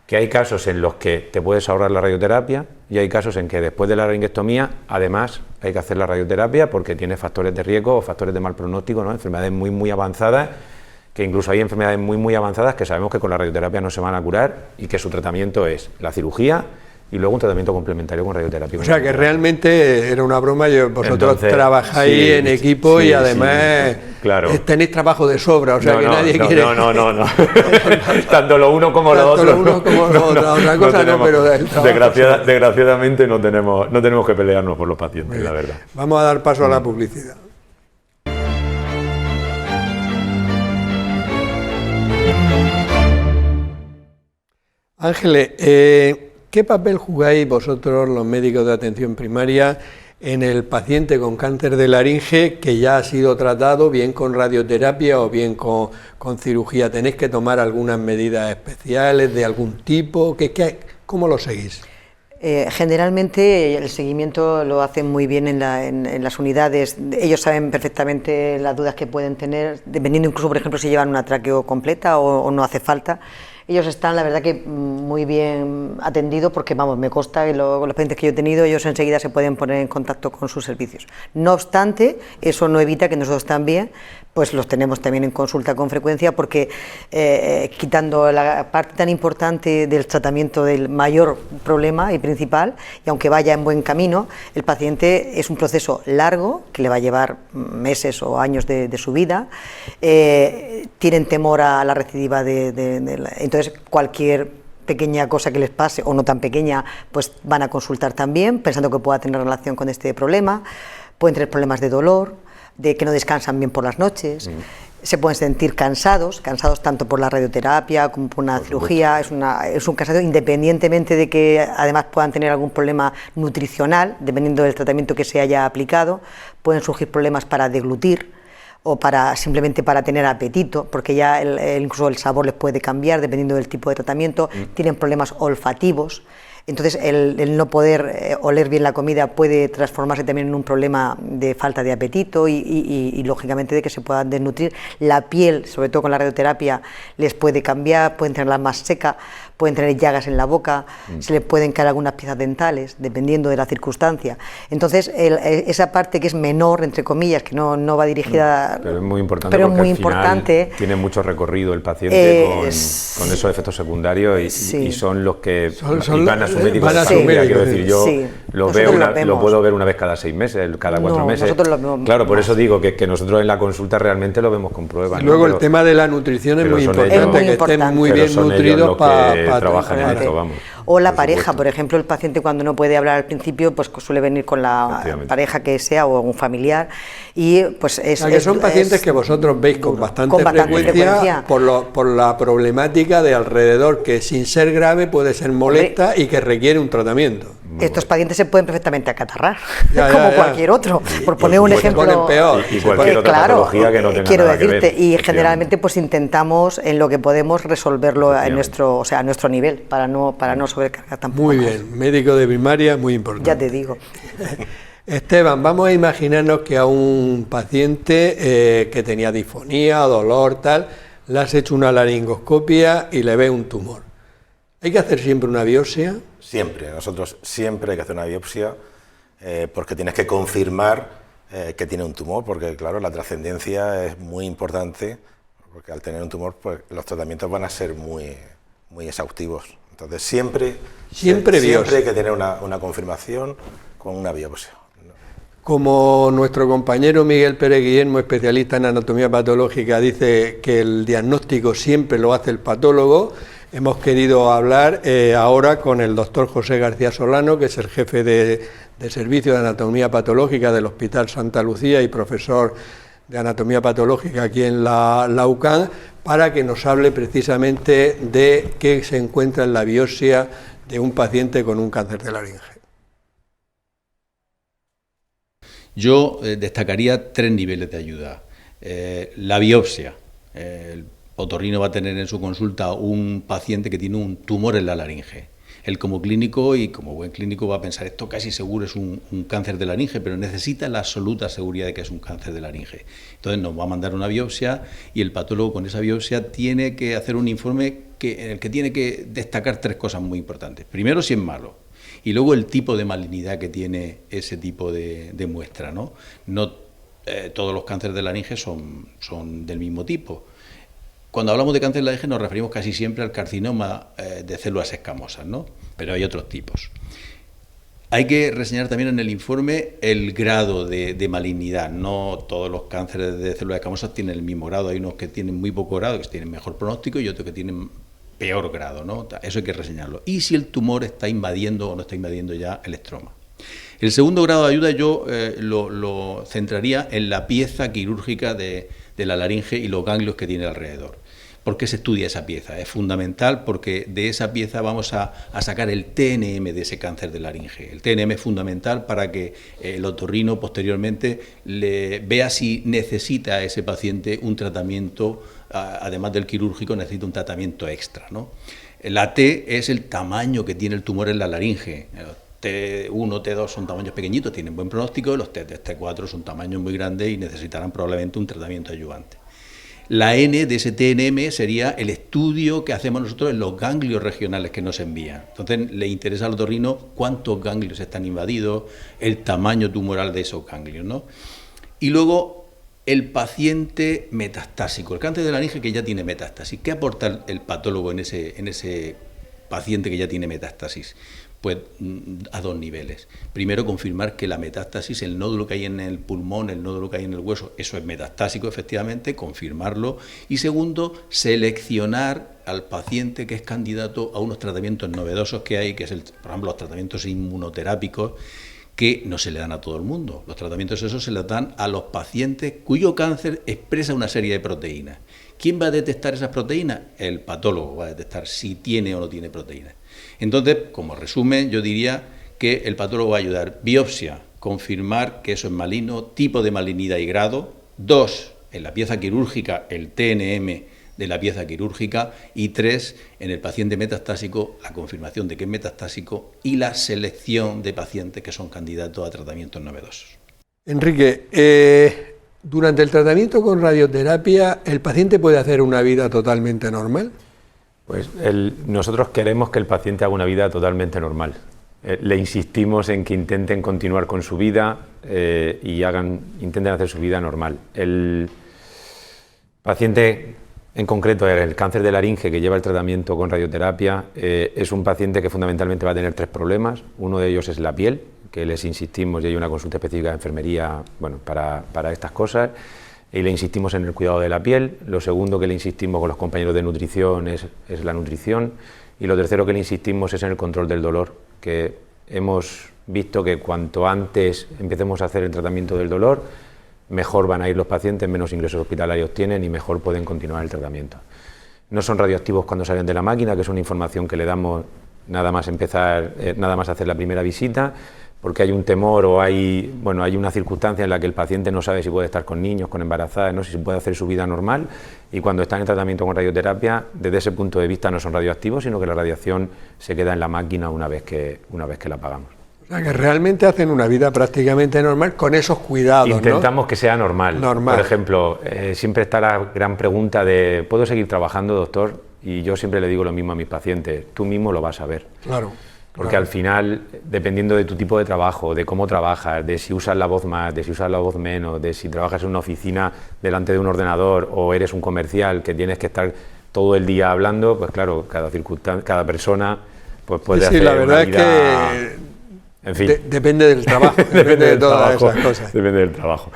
que hay casos en los que te puedes ahorrar la radioterapia y hay casos en que después de la laringestomía, además, hay que hacer la radioterapia porque tiene factores de riesgo o factores de mal pronóstico, ¿no? Enfermedades muy avanzadas, que incluso hay enfermedades muy avanzadas que sabemos que con la radioterapia no se van a curar y que su tratamiento es la cirugía y luego un tratamiento complementario con radioterapia. O sea que realmente era una broma, vosotros entonces, trabajáis en equipo y además claro, tenéis trabajo de sobra, o sea nadie quiere... No. Tanto lo uno como lo otro. Tanto lo uno como lo otro, otra cosa no, pero desgraciadamente no tenemos que pelearnos por los pacientes, la verdad. Vamos a dar paso a la publicidad. Ángeles, ¿qué papel jugáis vosotros, los médicos de atención primaria, en el paciente con cáncer de laringe que ya ha sido tratado bien con radioterapia o bien con cirugía? ¿Tenéis que tomar algunas medidas especiales de algún tipo? ¿Cómo lo seguís? Generalmente el seguimiento lo hacen muy bien en las unidades. Ellos saben perfectamente las dudas que pueden tener, dependiendo incluso, por ejemplo, si llevan una traqueo completa o no hace falta. Ellos están, la verdad, que muy bien atendidos porque, vamos, me consta que los pacientes que yo he tenido, ellos enseguida se pueden poner en contacto con sus servicios. No obstante, eso no evita que nosotros también, pues los tenemos también en consulta con frecuencia porque quitando la parte tan importante del tratamiento del mayor problema y principal, y aunque vaya en buen camino, el paciente es un proceso largo que le va a llevar meses o años de su vida, tienen temor a la recidiva entonces cualquier pequeña cosa que les pase, o no tan pequeña, pues van a consultar también, pensando que pueda tener relación con este problema. Pueden tener problemas de dolor, de que no descansan bien por las noches, se pueden sentir cansados tanto por la radioterapia como por una cirugía, es un cansancio independientemente de que además puedan tener algún problema nutricional, dependiendo del tratamiento que se haya aplicado. Pueden surgir problemas para deglutir, o simplemente para tener apetito, porque ya incluso el sabor les puede cambiar dependiendo del tipo de tratamiento. Tienen problemas olfativos, entonces el no poder oler bien la comida puede transformarse también en un problema de falta de apetito y lógicamente de que se puedan desnutrir. La piel, sobre todo con la radioterapia, les puede cambiar, pueden tenerla más seca, pueden tener llagas en la boca, se les pueden caer algunas piezas dentales, dependiendo de la circunstancia. Entonces, esa parte que es menor, entre comillas, que no va dirigida... Pero es muy importante, pero porque muy importante, tiene mucho recorrido el paciente con esos efectos secundarios y son los que van a su médico de familia. Quiero decir, yo lo puedo ver una vez cada 6 meses, cada 4 meses. Nosotros lo vemos. Claro, por eso digo que nosotros en la consulta realmente lo vemos con pruebas. Y luego el tema de la nutrición es muy importante, que estén muy bien nutridos para trabajan en esto, vamos. O la pareja, por ejemplo, el paciente cuando no puede hablar al principio, pues suele venir con la pareja que sea o un familiar, y pues son pacientes que vosotros veis con bastante frecuencia por la problemática de alrededor, que sin ser grave puede ser molesta y que requiere un tratamiento. Estos pacientes se pueden perfectamente acatarrar, Ya, como ya. cualquier otro, por poner un ejemplo. ponen peor. Y cualquier otra claro, patología que no tenga quiero nada que decirte, ver. y generalmente pues intentamos en lo que podemos resolverlo a nuestro nivel, para no sobrecargar tampoco. Muy más. bien, médico de primaria, muy importante. Ya te digo. Esteban, vamos a imaginarnos que a un paciente que tenía disfonía, dolor, tal, le has hecho una laringoscopia y le ve un tumor. ¿Hay que hacer siempre una biopsia? Siempre, nosotros siempre hay que hacer una biopsia porque tienes que confirmar que tiene un tumor, porque claro, la trascendencia es muy importante, porque al tener un tumor pues los tratamientos van a ser muy exhaustivos. Entonces siempre biopsia. hay que tener una confirmación con una biopsia. Como nuestro compañero Miguel Pérez Guillermo, especialista en anatomía patológica, dice que el diagnóstico siempre lo hace el patólogo, hemos querido hablar ahora con el doctor José García Solano, que es el jefe de servicio de anatomía patológica del Hospital Santa Lucía y profesor de anatomía patológica aquí en la UCAM, para que nos hable precisamente de qué se encuentra en la biopsia de un paciente con un cáncer de laringe. Yo destacaría 3 niveles de ayuda. La biopsia. El otorrino va a tener en su consulta un paciente que tiene un tumor en la laringe. Él como clínico y como buen clínico va a pensar, esto casi seguro es un cáncer de laringe, pero necesita la absoluta seguridad de que es un cáncer de laringe. Entonces nos va a mandar una biopsia y el patólogo con esa biopsia tiene que hacer un informe en el que tiene que destacar 3 cosas muy importantes. Primero, si es malo. Y luego el tipo de malignidad que tiene ese tipo de muestra, ¿no? No todos los cánceres de laringe son del mismo tipo. Cuando hablamos de cáncer de laringe nos referimos casi siempre al carcinoma de células escamosas, ¿no? Pero hay otros tipos. Hay que reseñar también en el informe el grado de malignidad. No todos los cánceres de células escamosas tienen el mismo grado. Hay unos que tienen muy poco grado, que tienen mejor pronóstico, y otros que tienen peor grado, ¿no? Eso hay que reseñarlo. Y si el tumor está invadiendo o no está invadiendo ya el estroma. El segundo grado de ayuda yo lo centraría en la pieza quirúrgica de la laringe y los ganglios que tiene alrededor. ¿Por qué se estudia esa pieza? Es fundamental porque de esa pieza vamos a sacar el TNM de ese cáncer de laringe. El TNM es fundamental para que el otorrino posteriormente vea si necesita a ese paciente un tratamiento, además del quirúrgico, necesita un tratamiento extra, ¿no? La T es el tamaño que tiene el tumor en la laringe. T1, T2 son tamaños pequeñitos, tienen buen pronóstico, los T3, T4 son tamaños muy grandes y necesitarán probablemente un tratamiento ayudante. La N de ese TNM sería el estudio que hacemos nosotros en los ganglios regionales que nos envían. Entonces le interesa al otorrino cuántos ganglios están invadidos, el tamaño tumoral de esos ganglios, ¿no? Y luego el paciente metastásico, el cáncer de laringe que ya tiene metástasis. ¿Qué aporta el patólogo en ese paciente que ya tiene metástasis? Pues a 2 niveles. Primero, confirmar que la metástasis, el nódulo que hay en el pulmón, el nódulo que hay en el hueso, eso es metastásico, efectivamente, confirmarlo. Y segundo, seleccionar al paciente que es candidato a unos tratamientos novedosos que hay, que es, por ejemplo, los tratamientos inmunoterápicos, que no se le dan a todo el mundo. Los tratamientos esos se les dan a los pacientes cuyo cáncer expresa una serie de proteínas. ¿Quién va a detectar esas proteínas? El patólogo va a detectar si tiene o no tiene proteínas. Entonces, como resumen, yo diría que el patólogo va a ayudar. Biopsia, confirmar que eso es maligno, tipo de malignidad y grado. 2, en la pieza quirúrgica, el TNM de la pieza quirúrgica. Y 3, en el paciente metastásico, la confirmación de que es metastásico y la selección de pacientes que son candidatos a tratamientos novedosos. Enrique, durante el tratamiento con radioterapia, ¿el paciente puede hacer una vida totalmente normal? Pues nosotros queremos que el paciente haga una vida totalmente normal. Le insistimos en que intenten continuar con su vida y intenten hacer su vida normal. El paciente en concreto, el cáncer de laringe que lleva el tratamiento con radioterapia, es un paciente que fundamentalmente va a tener 3 problemas. Uno de ellos es la piel, que les insistimos y hay una consulta específica de enfermería, bueno, para estas cosas. Y le insistimos en el cuidado de la piel. Lo segundo que le insistimos con los compañeros de nutrición es la nutrición. Y lo tercero que le insistimos es en el control del dolor, que hemos visto que cuanto antes empecemos a hacer el tratamiento del dolor, mejor van a ir los pacientes, menos ingresos hospitalarios tienen y mejor pueden continuar el tratamiento. No son radioactivos cuando salen de la máquina, que es una información que le damos nada más empezar, nada más hacer la primera visita, porque hay un temor o hay una circunstancia en la que el paciente no sabe si puede estar con niños, con embarazadas, no sé si puede hacer su vida normal, y cuando están en tratamiento con radioterapia, desde ese punto de vista no son radioactivos, sino que la radiación se queda en la máquina una vez que la apagamos. O sea, que realmente hacen una vida prácticamente normal con esos cuidados, Intentamos ¿no? que sea normal. Por ejemplo, siempre está la gran pregunta de ¿puedo seguir trabajando, doctor? Y yo siempre le digo lo mismo a mis pacientes, tú mismo lo vas a ver. Claro. Porque al final, dependiendo de tu tipo de trabajo, de cómo trabajas, de si usas la voz más, de si usas la voz menos, de si trabajas en una oficina delante de un ordenador o eres un comercial que tienes que estar todo el día hablando, pues claro, cada persona pues puede hacer la verdad una vida... es que en fin. Depende del trabajo, depende de todas esas cosas. Depende del trabajo.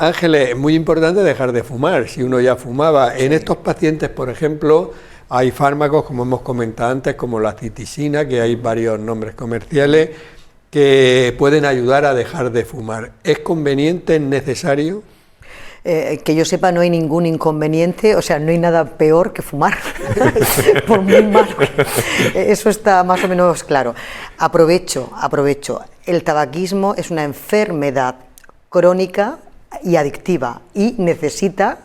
Ángeles, es muy importante dejar de fumar, si uno ya fumaba. En estos pacientes, por ejemplo, hay fármacos, como hemos comentado antes, como la citisina, que hay varios nombres comerciales, que pueden ayudar a dejar de fumar. ¿Es conveniente, es necesario? Que yo sepa, no hay ningún inconveniente, o sea, no hay nada peor que fumar, por muy malo. Eso está más o menos claro. Aprovecho. El tabaquismo es una enfermedad crónica y adictiva y necesita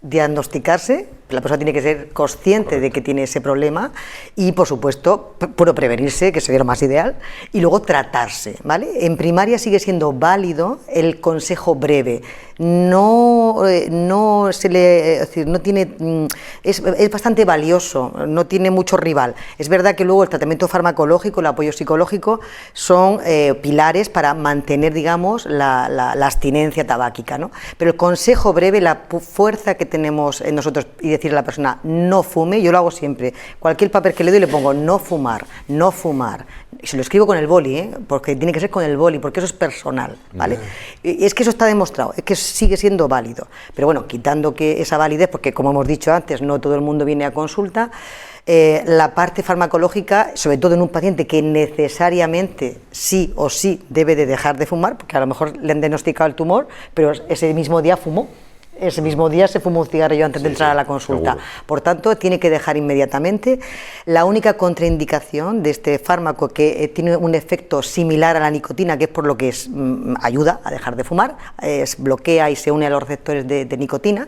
diagnosticarse. La persona tiene que ser consciente de que tiene ese problema y, por supuesto, prevenirse, que sería lo más ideal, y luego tratarse, ¿vale? En primaria sigue siendo válido el consejo breve. Es bastante valioso, no tiene mucho rival. Es verdad que luego el tratamiento farmacológico, el apoyo psicológico son pilares para mantener, digamos, la abstinencia tabáquica, ¿no? Pero el consejo breve, la fuerza que tenemos en nosotros y decirle a la persona no fume, yo lo hago siempre. Cualquier papel que le doy le pongo no fumar. Y se lo escribo con el boli, porque tiene que ser con el boli, porque eso es personal, ¿vale? Y es que eso está demostrado, es que sigue siendo válido. Pero bueno, quitando que esa validez, porque como hemos dicho antes, no todo el mundo viene a consulta, la parte farmacológica, sobre todo en un paciente que necesariamente sí o sí debe de dejar de fumar, porque a lo mejor le han diagnosticado el tumor, pero ese mismo día fumó. Ese mismo día se fumó un cigarrillo antes de entrar a la consulta. Seguro. Por tanto, tiene que dejar inmediatamente. La única contraindicación de este fármaco que tiene un efecto similar a la nicotina, que es por lo que ayuda a dejar de fumar, bloquea y se une a los receptores de nicotina.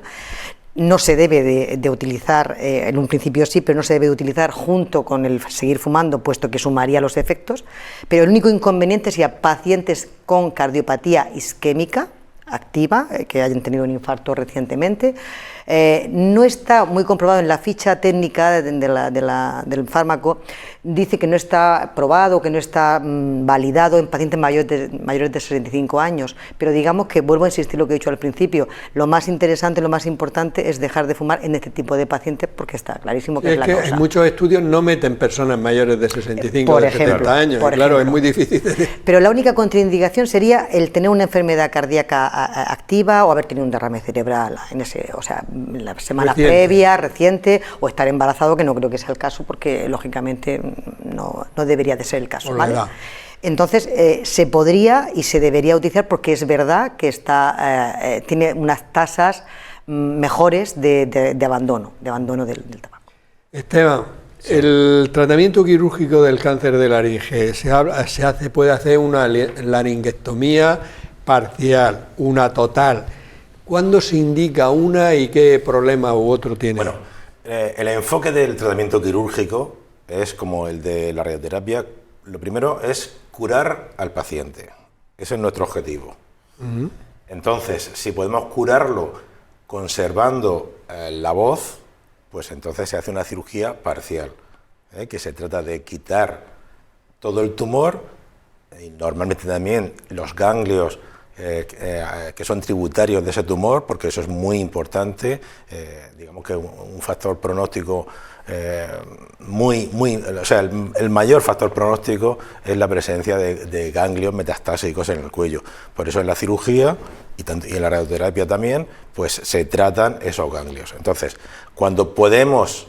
No se debe de utilizar, en un principio sí, pero no se debe de utilizar junto con el seguir fumando, puesto que sumaría los efectos. Pero el único inconveniente sería pacientes con cardiopatía isquémica activa, que hayan tenido un infarto recientemente. No está muy comprobado en la ficha técnica del fármaco, dice que no está probado, que no está validado en pacientes mayores de 65 años, pero digamos que, vuelvo a insistir lo que he dicho al principio, lo más interesante, lo más importante es dejar de fumar en este tipo de pacientes, porque está clarísimo que es la cosa. En muchos estudios no meten personas mayores de 65 o de 70 años, claro, es muy difícil. Pero la única contraindicación sería el tener una enfermedad cardíaca activa o haber tenido un derrame cerebral la semana previa, reciente, o estar embarazado, que no creo que sea el caso, porque lógicamente no debería de ser el caso, ¿vale? Entonces se podría y se debería utilizar, porque es verdad que tiene unas tasas mejores de abandono del tabaco. Esteban, el tratamiento quirúrgico del cáncer de laringe puede hacer una laringectomía parcial, una total. ¿Cuándo se indica una y qué problema u otro tiene? Bueno, el enfoque del tratamiento quirúrgico es como el de la radioterapia. Lo primero es curar al paciente. Ese es nuestro objetivo. Entonces, si podemos curarlo conservando la voz, pues entonces se hace una cirugía parcial, que se trata de quitar todo el tumor y normalmente también los ganglios que son tributarios de ese tumor, porque eso es muy importante. Digamos que un factor pronóstico el mayor factor pronóstico es la presencia de ganglios metastásicos en el cuello. Por eso en la cirugía y en la radioterapia también, pues se tratan esos ganglios. Entonces, cuando podemos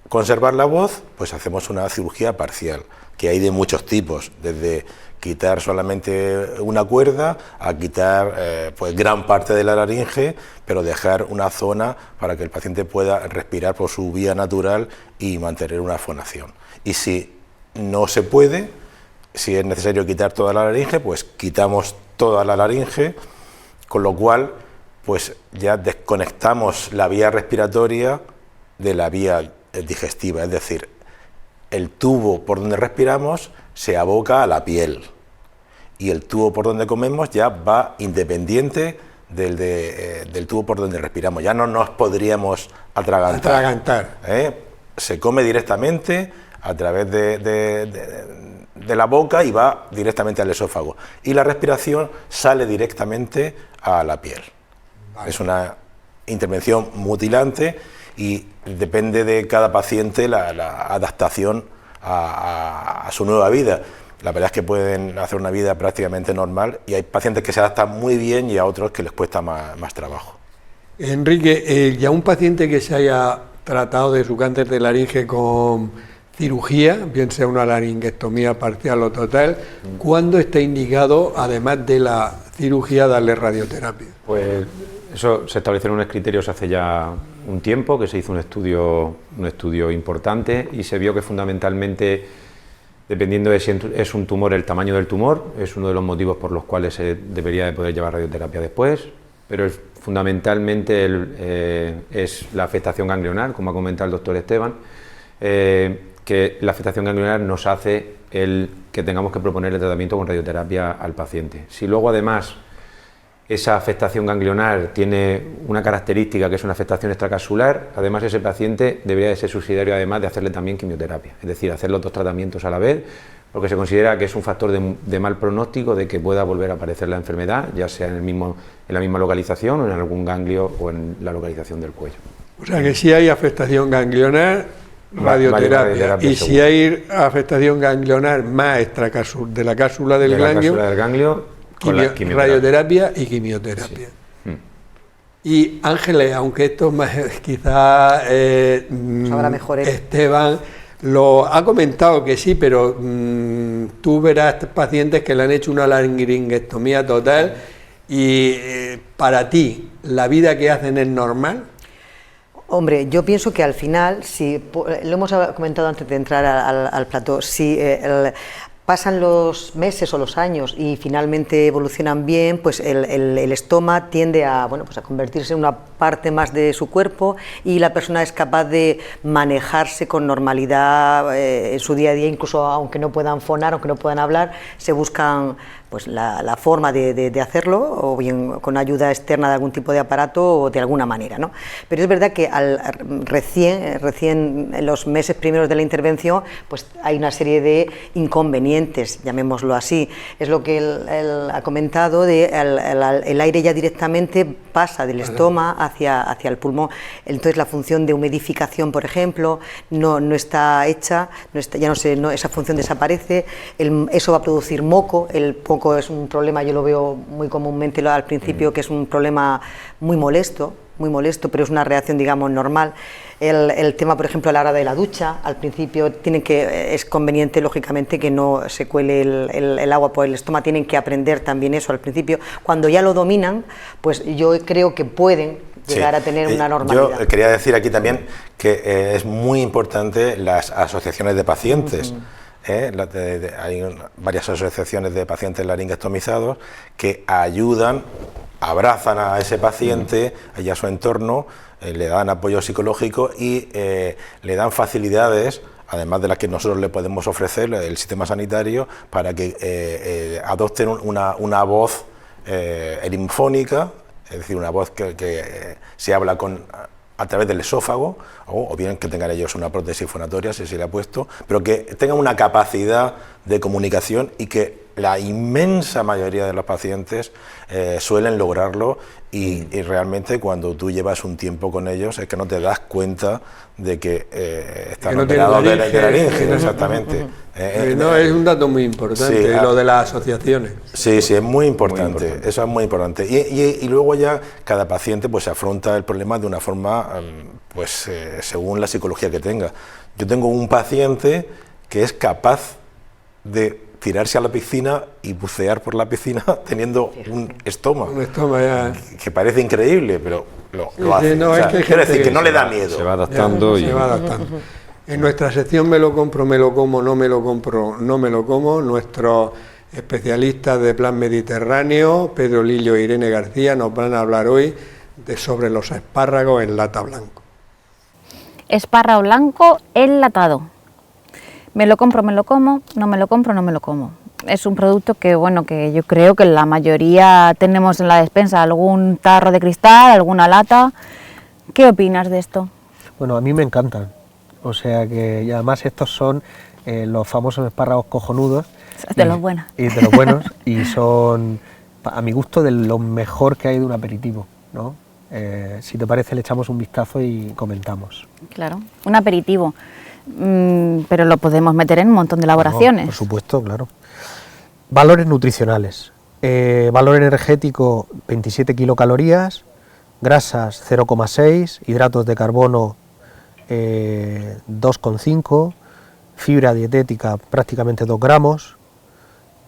conservar la voz, pues hacemos una cirugía parcial, que hay de muchos tipos, desde quitar solamente una cuerda a quitar pues gran parte de la laringe, pero dejar una zona para que el paciente pueda respirar por su vía natural y mantener una fonación. Y si no se puede. Si es necesario quitar toda la laringe, pues quitamos toda la laringe, con lo cual pues ya desconectamos la vía respiratoria de la vía digestiva, es decir, el tubo por donde respiramos se aboca a la piel y el tubo por donde comemos ya va independiente del tubo por donde respiramos, ya no nos podríamos atragantar. Se come directamente a través de la boca y va directamente al esófago, y la respiración sale directamente a la piel. Vale. Es una intervención mutilante y depende de cada paciente la adaptación a su nueva vida. La verdad es que pueden hacer una vida prácticamente normal y hay pacientes que se adaptan muy bien y a otros que les cuesta más trabajo. Enrique, ya un paciente que se haya tratado de su cáncer de laringe con cirugía, bien sea una laringestomía parcial o total, ¿cuándo está indicado, además de la cirugía, darle radioterapia? Pues eso se establecieron unos criterios hace ya un tiempo, que se hizo un estudio importante y se vio que fundamentalmente, dependiendo de si es un tumor, el tamaño del tumor es uno de los motivos por los cuales se debería de poder llevar radioterapia después, pero fundamentalmente es la afectación ganglionar, como ha comentado el doctor Esteban, que la afectación ganglionar nos hace que tengamos que proponer el tratamiento con radioterapia al paciente. Si luego además esa afectación ganglionar tiene una característica que es una afectación extracapsular, además ese paciente debería de ser subsidiario además de hacerle también quimioterapia, es decir, hacer los dos tratamientos a la vez, porque se considera que es un factor de mal pronóstico de que pueda volver a aparecer la enfermedad, ya sea en la misma localización o en algún ganglio o en la localización del cuello. O sea que si hay afectación ganglionar, radioterapia, y si hay afectación ganglionar más de la cápsula del ganglio, radioterapia y quimioterapia. Sí. Y Ángeles, aunque esto más quizás Esteban lo ha comentado que sí, pero tú verás pacientes que le han hecho una laringestomía total y para ti, ¿la vida que hacen es normal? Hombre, yo pienso que al final, si lo hemos comentado antes de entrar al plató, si pasan los meses o los años y finalmente evolucionan bien, pues el estoma tiende a convertirse en una parte más de su cuerpo y la persona es capaz de manejarse con normalidad en su día a día, incluso aunque no puedan fonar, aunque no puedan hablar, se buscan pues la forma de hacerlo, o bien con ayuda externa de algún tipo de aparato o de alguna manera, ¿no? Pero es verdad que recién en los meses primeros de la intervención pues hay una serie de inconvenientes, llamémoslo así. Es lo que él ha comentado, el aire ya directamente pasa del estoma hacia el pulmón, entonces la función de humidificación, por ejemplo, no está hecha, esa función desaparece, eso va a producir moco. El moco es un problema, yo lo veo muy comúnmente al principio, que es un problema muy molesto, pero es una reacción, digamos, normal. El tema, por ejemplo, a la hora de la ducha, al principio es conveniente, lógicamente, que no se cuele el agua por el estómago, tienen que aprender también eso al principio. Cuando ya lo dominan, pues yo creo que pueden llegar a tener una normalidad. Yo quería decir aquí también que es muy importante las asociaciones de pacientes. Hay varias asociaciones de pacientes laringestomizados que ayudan, abrazan a ese paciente y a su entorno, le dan apoyo psicológico y le dan facilidades, además de las que nosotros le podemos ofrecer, el sistema sanitario, para que adopten una voz erimfónica, es decir, una voz que se habla a través del esófago, o bien que tengan ellos una prótesis fonatoria, si se le ha puesto, pero que tengan una capacidad de comunicación y que la inmensa mayoría de los pacientes suelen lograrlo y realmente cuando tú llevas un tiempo con ellos es que no te das cuenta de que están operados de laringe, exactamente. Es un dato muy importante, lo de las asociaciones. Sí, es muy importante, eso es muy importante. Y luego ya cada paciente pues afronta el problema de una forma según la psicología que tenga. Yo tengo un paciente que es capaz de tirarse a la piscina y bucear por la piscina teniendo un estoma. Un estoma, ya. Que parece increíble, pero lo hace. No, quiero decir que no le da miedo. Se va adaptando. Se va adaptando. En nuestra sección Me lo compro, me lo como, no me lo compro, no me lo como, nuestros especialistas de Plan Mediterráneo, Pedro Lillo e Irene García, nos van a hablar hoy sobre los espárragos en lata blanco. Espárrago blanco enlatado. Me lo compro, me lo como, no me lo compro, no me lo como. Es un producto que, bueno, que yo creo que la mayoría tenemos en la despensa, algún tarro de cristal, alguna lata. ¿Qué opinas de esto? Bueno, a mí me encantan. O sea que, y además estos son los famosos espárragos cojonudos. De los buenos. Y de los buenos, y son, a mi gusto, de lo mejor que hay de un aperitivo, ¿no? Si te parece, le echamos un vistazo y comentamos. Claro, un aperitivo, pero lo podemos meter en un montón de elaboraciones. Por supuesto, claro. Valores nutricionales. Valor energético, 27 kilocalorías, grasas 0,6, hidratos de carbono 2,5, fibra dietética prácticamente 2 gramos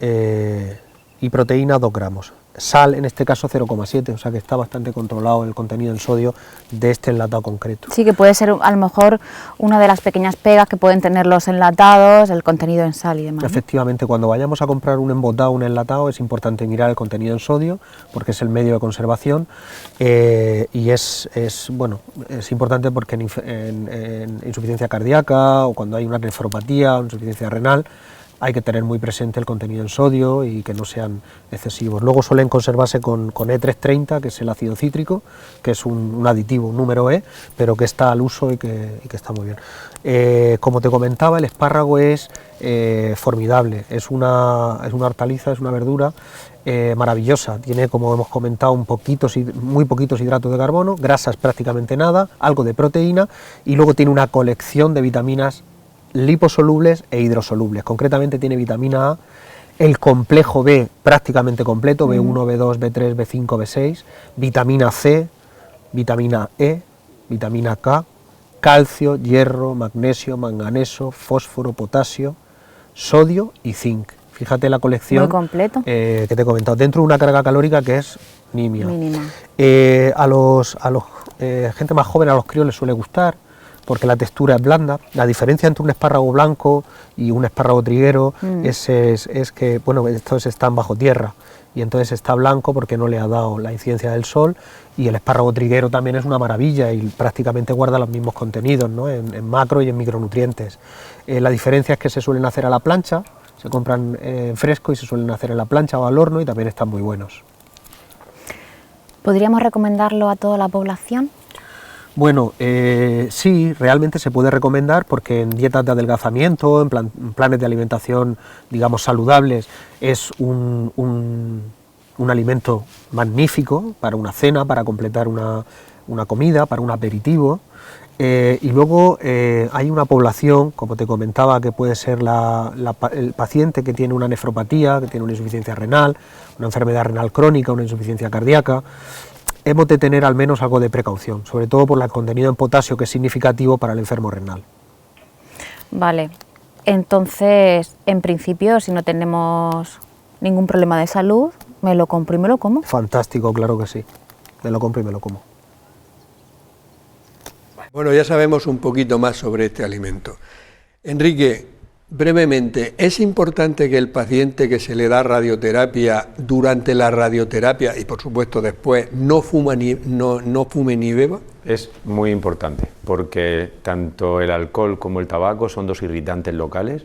y proteína 2 gramos. Sal, en este caso 0,7, o sea que está bastante controlado el contenido en sodio de este enlatado concreto. Sí, que puede ser a lo mejor una de las pequeñas pegas que pueden tener los enlatados, el contenido en sal y demás, ¿no? Efectivamente, cuando vayamos a comprar un embotado, un enlatado, es importante mirar el contenido en sodio, porque es el medio de conservación, y es importante porque en insuficiencia cardíaca o cuando hay una nefropatía o insuficiencia renal, hay que tener muy presente el contenido en sodio y que no sean excesivos. Luego suelen conservarse con E330, que es el ácido cítrico, que es un aditivo, un número E, pero que está al uso y que está muy bien. Como te comentaba, el espárrago es formidable, es una hortaliza, es una verdura maravillosa. Tiene, como hemos comentado, muy poquitos hidratos de carbono, grasas prácticamente nada, algo de proteína, y luego tiene una colección de vitaminas liposolubles e hidrosolubles. Concretamente tiene vitamina A, el complejo B prácticamente completo, B1, B2, B3, B5, B6, vitamina C, vitamina E, vitamina K, calcio, hierro, magnesio, manganeso, fósforo, potasio, sodio y zinc. Fíjate la colección. Muy completo. Que te he comentado, dentro de una carga calórica que es mínima. A los gente más joven, a los críos les suele gustar, porque la textura es blanda. La diferencia entre un espárrago blanco y un espárrago triguero es que, bueno, estos están bajo tierra y entonces está blanco porque no le ha dado la incidencia del sol, y el espárrago triguero también es una maravilla y prácticamente guarda los mismos contenidos, ¿no? en macro y en micronutrientes. La diferencia es que se suelen hacer a la plancha, se compran fresco y se suelen hacer en la plancha o al horno, y también están muy buenos. ¿Podríamos recomendarlo a toda la población? Bueno, sí, realmente se puede recomendar, porque en dietas de adelgazamiento, en planes de alimentación, digamos, saludables, es un alimento magnífico para una cena, para completar una comida, para un aperitivo. Y luego hay una población, como te comentaba, que puede ser el paciente que tiene una nefropatía, que tiene una insuficiencia renal, una enfermedad renal crónica, una insuficiencia cardíaca. Hemos de tener al menos algo de precaución, sobre todo por el contenido en potasio, que es significativo para el enfermo renal. Vale, entonces, en principio, si no tenemos ningún problema de salud, me lo compro y me lo como. Fantástico, claro que sí, me lo compro y me lo como. Bueno, ya sabemos un poquito más sobre este alimento. Enrique, brevemente, ¿es importante que el paciente que se le da radioterapia, durante la radioterapia y por supuesto después, no fume ni beba? Es muy importante, porque tanto el alcohol como el tabaco son dos irritantes locales,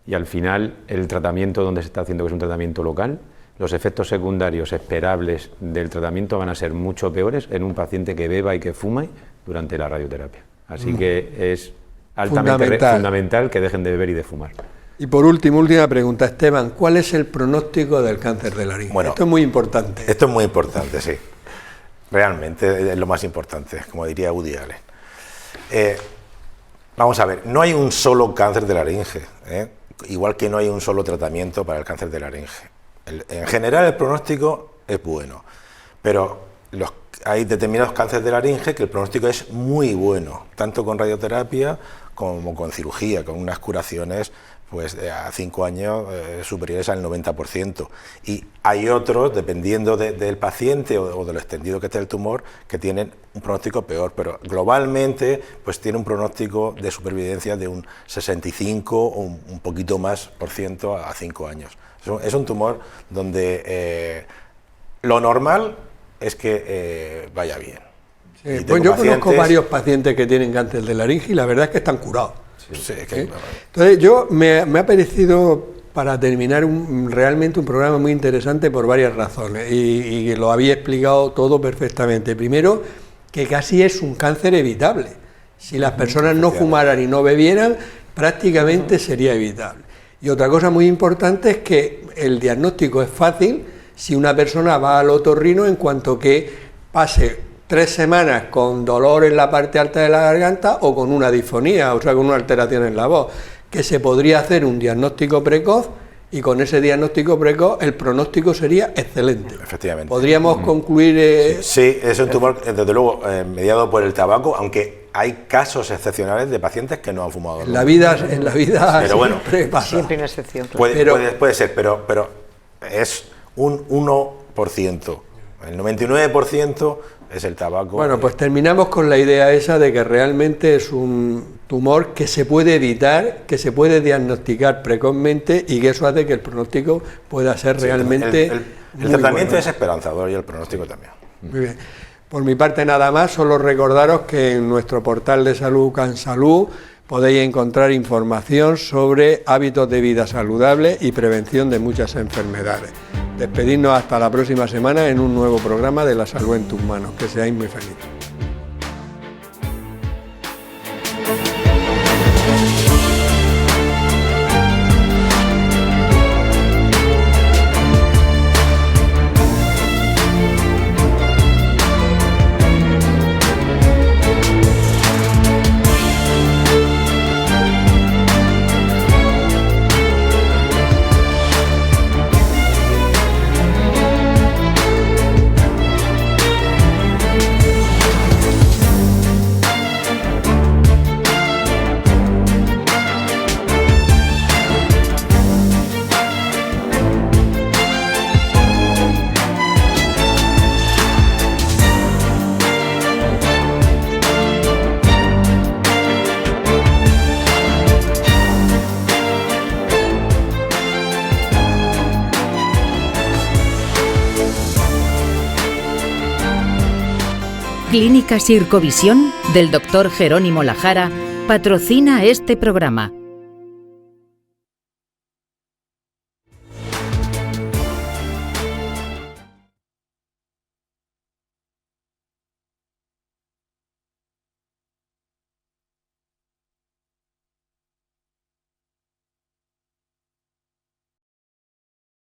y al final el tratamiento donde se está haciendo, que es un tratamiento local, los efectos secundarios esperables del tratamiento van a ser mucho peores en un paciente que beba y que fume durante la radioterapia. Así que es altamente fundamental que dejen de beber y de fumar. Y por último, última pregunta, Esteban, ¿cuál es el pronóstico del cáncer de laringe? Bueno, esto es muy importante. Esto es muy importante, sí. Realmente es lo más importante, como diría Woody Allen. Vamos a ver, no hay un solo cáncer de laringe, igual que no hay un solo tratamiento para el cáncer de laringe. En general el pronóstico es bueno, pero hay determinados cánceres de laringe que el pronóstico es muy bueno, tanto con radioterapia como con cirugía, con unas curaciones pues a 5 años superiores al 90%. Y hay otros, dependiendo del paciente o de lo extendido que esté el tumor, que tienen un pronóstico peor, pero globalmente pues tiene un pronóstico de supervivencia de un 65 o un poquito más por ciento a 5 años. Es un tumor donde lo normal es que vaya bien. Sí, pues yo conozco varios pacientes que tienen cáncer de laringe y la verdad es que están curados. Sí, es que Entonces me ha parecido, para terminar, realmente un programa muy interesante por varias razones y lo había explicado todo perfectamente. Primero, que casi es un cáncer evitable. Si las personas no fumaran y no bebieran, prácticamente sería evitable. Y otra cosa muy importante es que el diagnóstico es fácil si una persona va al otorrino en cuanto que pase 3 semanas con dolor en la parte alta de la garganta o con una disfonía, o sea, con una alteración en la voz, que se podría hacer un diagnóstico precoz y con ese diagnóstico precoz el pronóstico sería excelente. Efectivamente. Podríamos concluir... Sí, es un tumor, desde luego, mediado por el tabaco, aunque hay casos excepcionales de pacientes que no han fumado. En la vida pero bueno, siempre pasa. Siempre una excepción. Claro. Puede ser, pero es un 1%. El 99% es el tabaco. Bueno, pues terminamos con la idea esa de que realmente es un tumor que se puede evitar, que se puede diagnosticar precozmente y que eso hace que el pronóstico pueda ser realmente... El tratamiento es esperanzador y el pronóstico también. Muy bien. Por mi parte nada más, solo recordaros que en nuestro portal de salud CanSalud podéis encontrar información sobre hábitos de vida saludables y prevención de muchas enfermedades. Despedirnos hasta la próxima semana en un nuevo programa de La Salud en tus manos. Que seáis muy felices. Clínica Sircovisión del Dr. Jerónimo Lajara patrocina este programa.